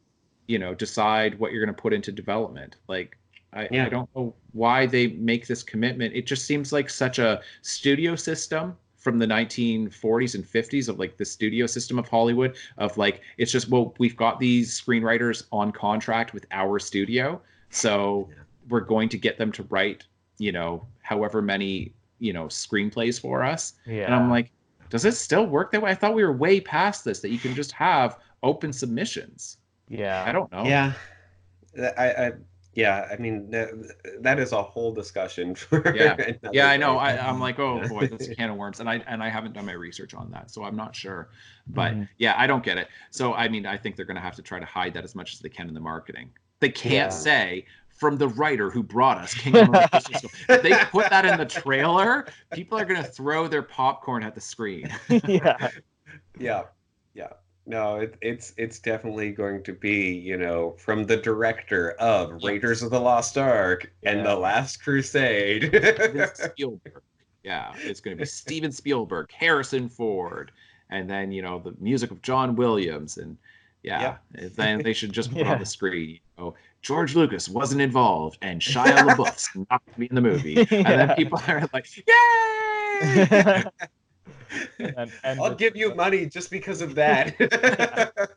decide what you're going to put into development. Like, I don't know why they make this commitment. It just seems like such a studio system from the 1940s and 50s of like the studio system of Hollywood of like, it's just, well, we've got these screenwriters on contract with our studio, so we're going to get them to write, however many, screenplays for us. Yeah. And I'm like, does it still work that way? I thought we were way past this, that you can just have open submissions. Yeah. I don't know. Yeah. I mean, that is a whole discussion for Yeah. another Yeah, I know. day. I'm like, oh Yeah. boy, that's a can of worms, and I haven't done my research on that, so I'm not sure. But Mhm. yeah, I don't get it. So I mean, I think they're going to have to try to hide that as much as they can in the marketing. They can't Yeah. say from the writer who brought us Kingdom of the Crystal Skull. If they put that in the trailer, people are going to throw their popcorn at the screen. Yeah. Yeah. Yeah. No, it's definitely going to be, from the director of Raiders of the Lost Ark and Yeah. The Last Crusade. Spielberg. Yeah, it's going to be Steven Spielberg, Harrison Ford, and then the music of John Williams, and then they should just put on Yeah. the screen, George Lucas wasn't involved, and Shia LaBeouf's not going to be in the movie, and then people are like, yay! And I'll give you money just because of that.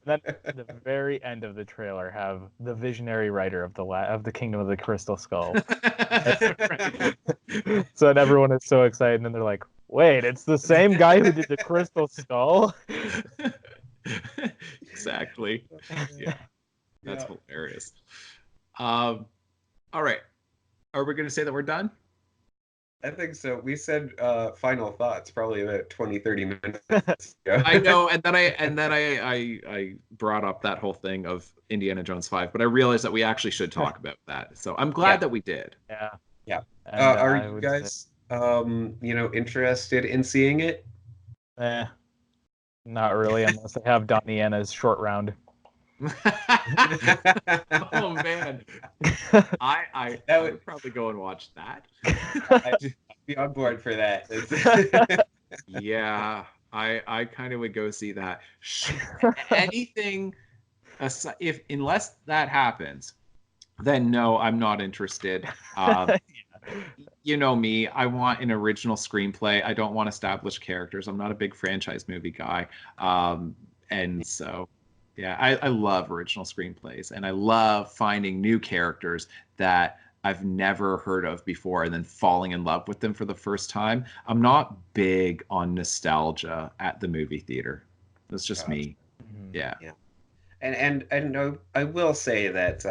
Then at the very end of the trailer have the visionary writer of the Kingdom of the Crystal Skull. So then everyone is so excited, and then they're like, "Wait, it's the same guy who did the Crystal Skull?" Exactly. Yeah, that's Yeah. hilarious. All right, are we going to say that we're done? I think so. We said final thoughts probably about 20, 30 minutes ago. I know, and then I brought up that whole thing of Indiana Jones 5, but I realized that we actually should talk about that. So I'm glad that we did. Yeah. Yeah. And, Are I you would guys interested in seeing it? say, not really, unless they have Donnie Yenna's short round. Oh man, I would probably go and watch that. I'd be on board for that. Yeah, I kind of would go see that. Anything aside, unless that happens, then no, I'm not interested. You know me, I want an original screenplay. I don't want established characters. I'm not a big franchise movie guy. And so yeah, I love original screenplays, and I love finding new characters that I've never heard of before and then falling in love with them for the first time. I'm not big on nostalgia at the movie theater. That's just me. Yeah. Yeah. And I will say that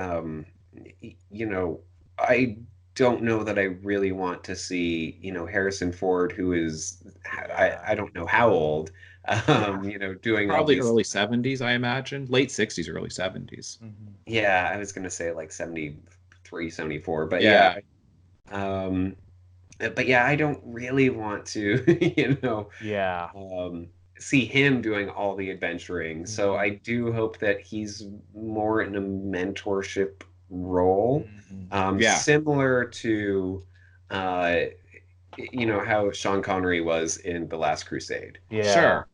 I don't know that I really want to see, Harrison Ford, who is I don't know how old, doing all Probably these. early 70s, I imagine. Late 60s, early 70s. Yeah, I was gonna say like 73, 74, but Yeah. but yeah, I don't really want to, Yeah. see him doing all the adventuring. So I do hope that he's more in a mentorship role, similar to, how Sean Connery was in The Last Crusade. Yeah. Sure.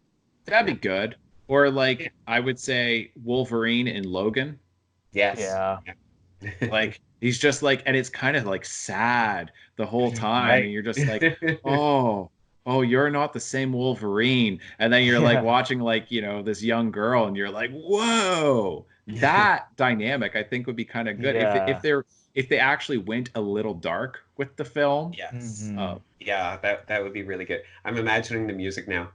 That'd be good. Or like, I would say Wolverine in Logan. Yes. Yeah. Like, he's just like, and it's kind of like sad the whole time. Right. And you're just like, oh, oh, you're not the same Wolverine. And then you're like Yeah. watching like, this young girl and you're like, whoa, that dynamic I think would be kind of good Yeah. if they actually went a little dark with the film. Yes. Mhm. Yeah, that would be really good. I'm imagining the music now.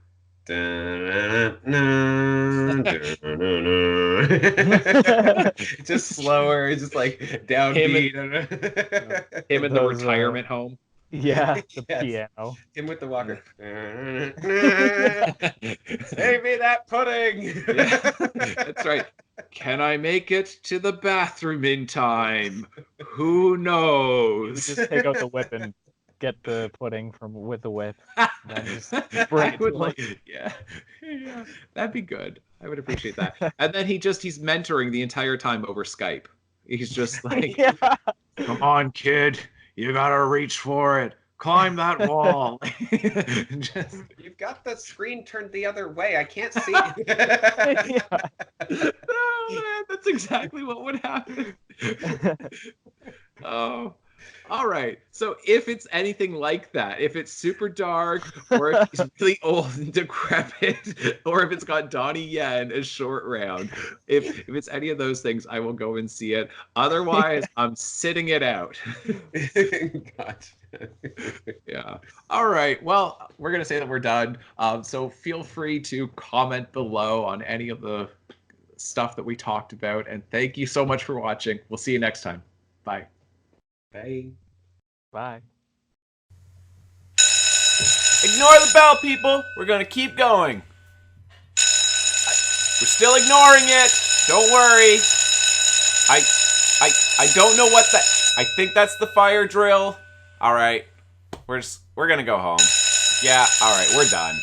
Just slower, just like downbeat. Him in the Those, retirement home. Yeah, the Yes. piano. Him with the walker. Save me that pudding. Yeah, that's right. Can I make it to the bathroom in time? Who knows? Just take out the whip and get the pudding from with the whip. Then just bring I it would to like, yeah, that'd be good. I would appreciate that. And then he's mentoring the entire time over Skype. He's just like, yeah. come on, kid, you gotta reach for it. Climb that wall. Just, You've got the screen turned the other way. I can't see. Yeah. no, man, that's exactly what would happen. Oh, all right. So if it's anything like that, if it's super dark, or if he's really old and decrepit, or if it's got Donnie Yen as Short Round, if it's any of those things, I will go and see it. Otherwise, I'm sitting it out. Gotcha. Yeah. All right. Well, we're gonna say that we're done. So feel free to comment below on any of the stuff that we talked about, and thank you so much for watching. We'll see you next time. Bye. Bye. Bye. Ignore the bell, people. We're gonna keep going. We're still ignoring it. Don't worry. I don't know what that. I think that's the fire drill. All right. We're gonna go home. Yeah. All right. We're done.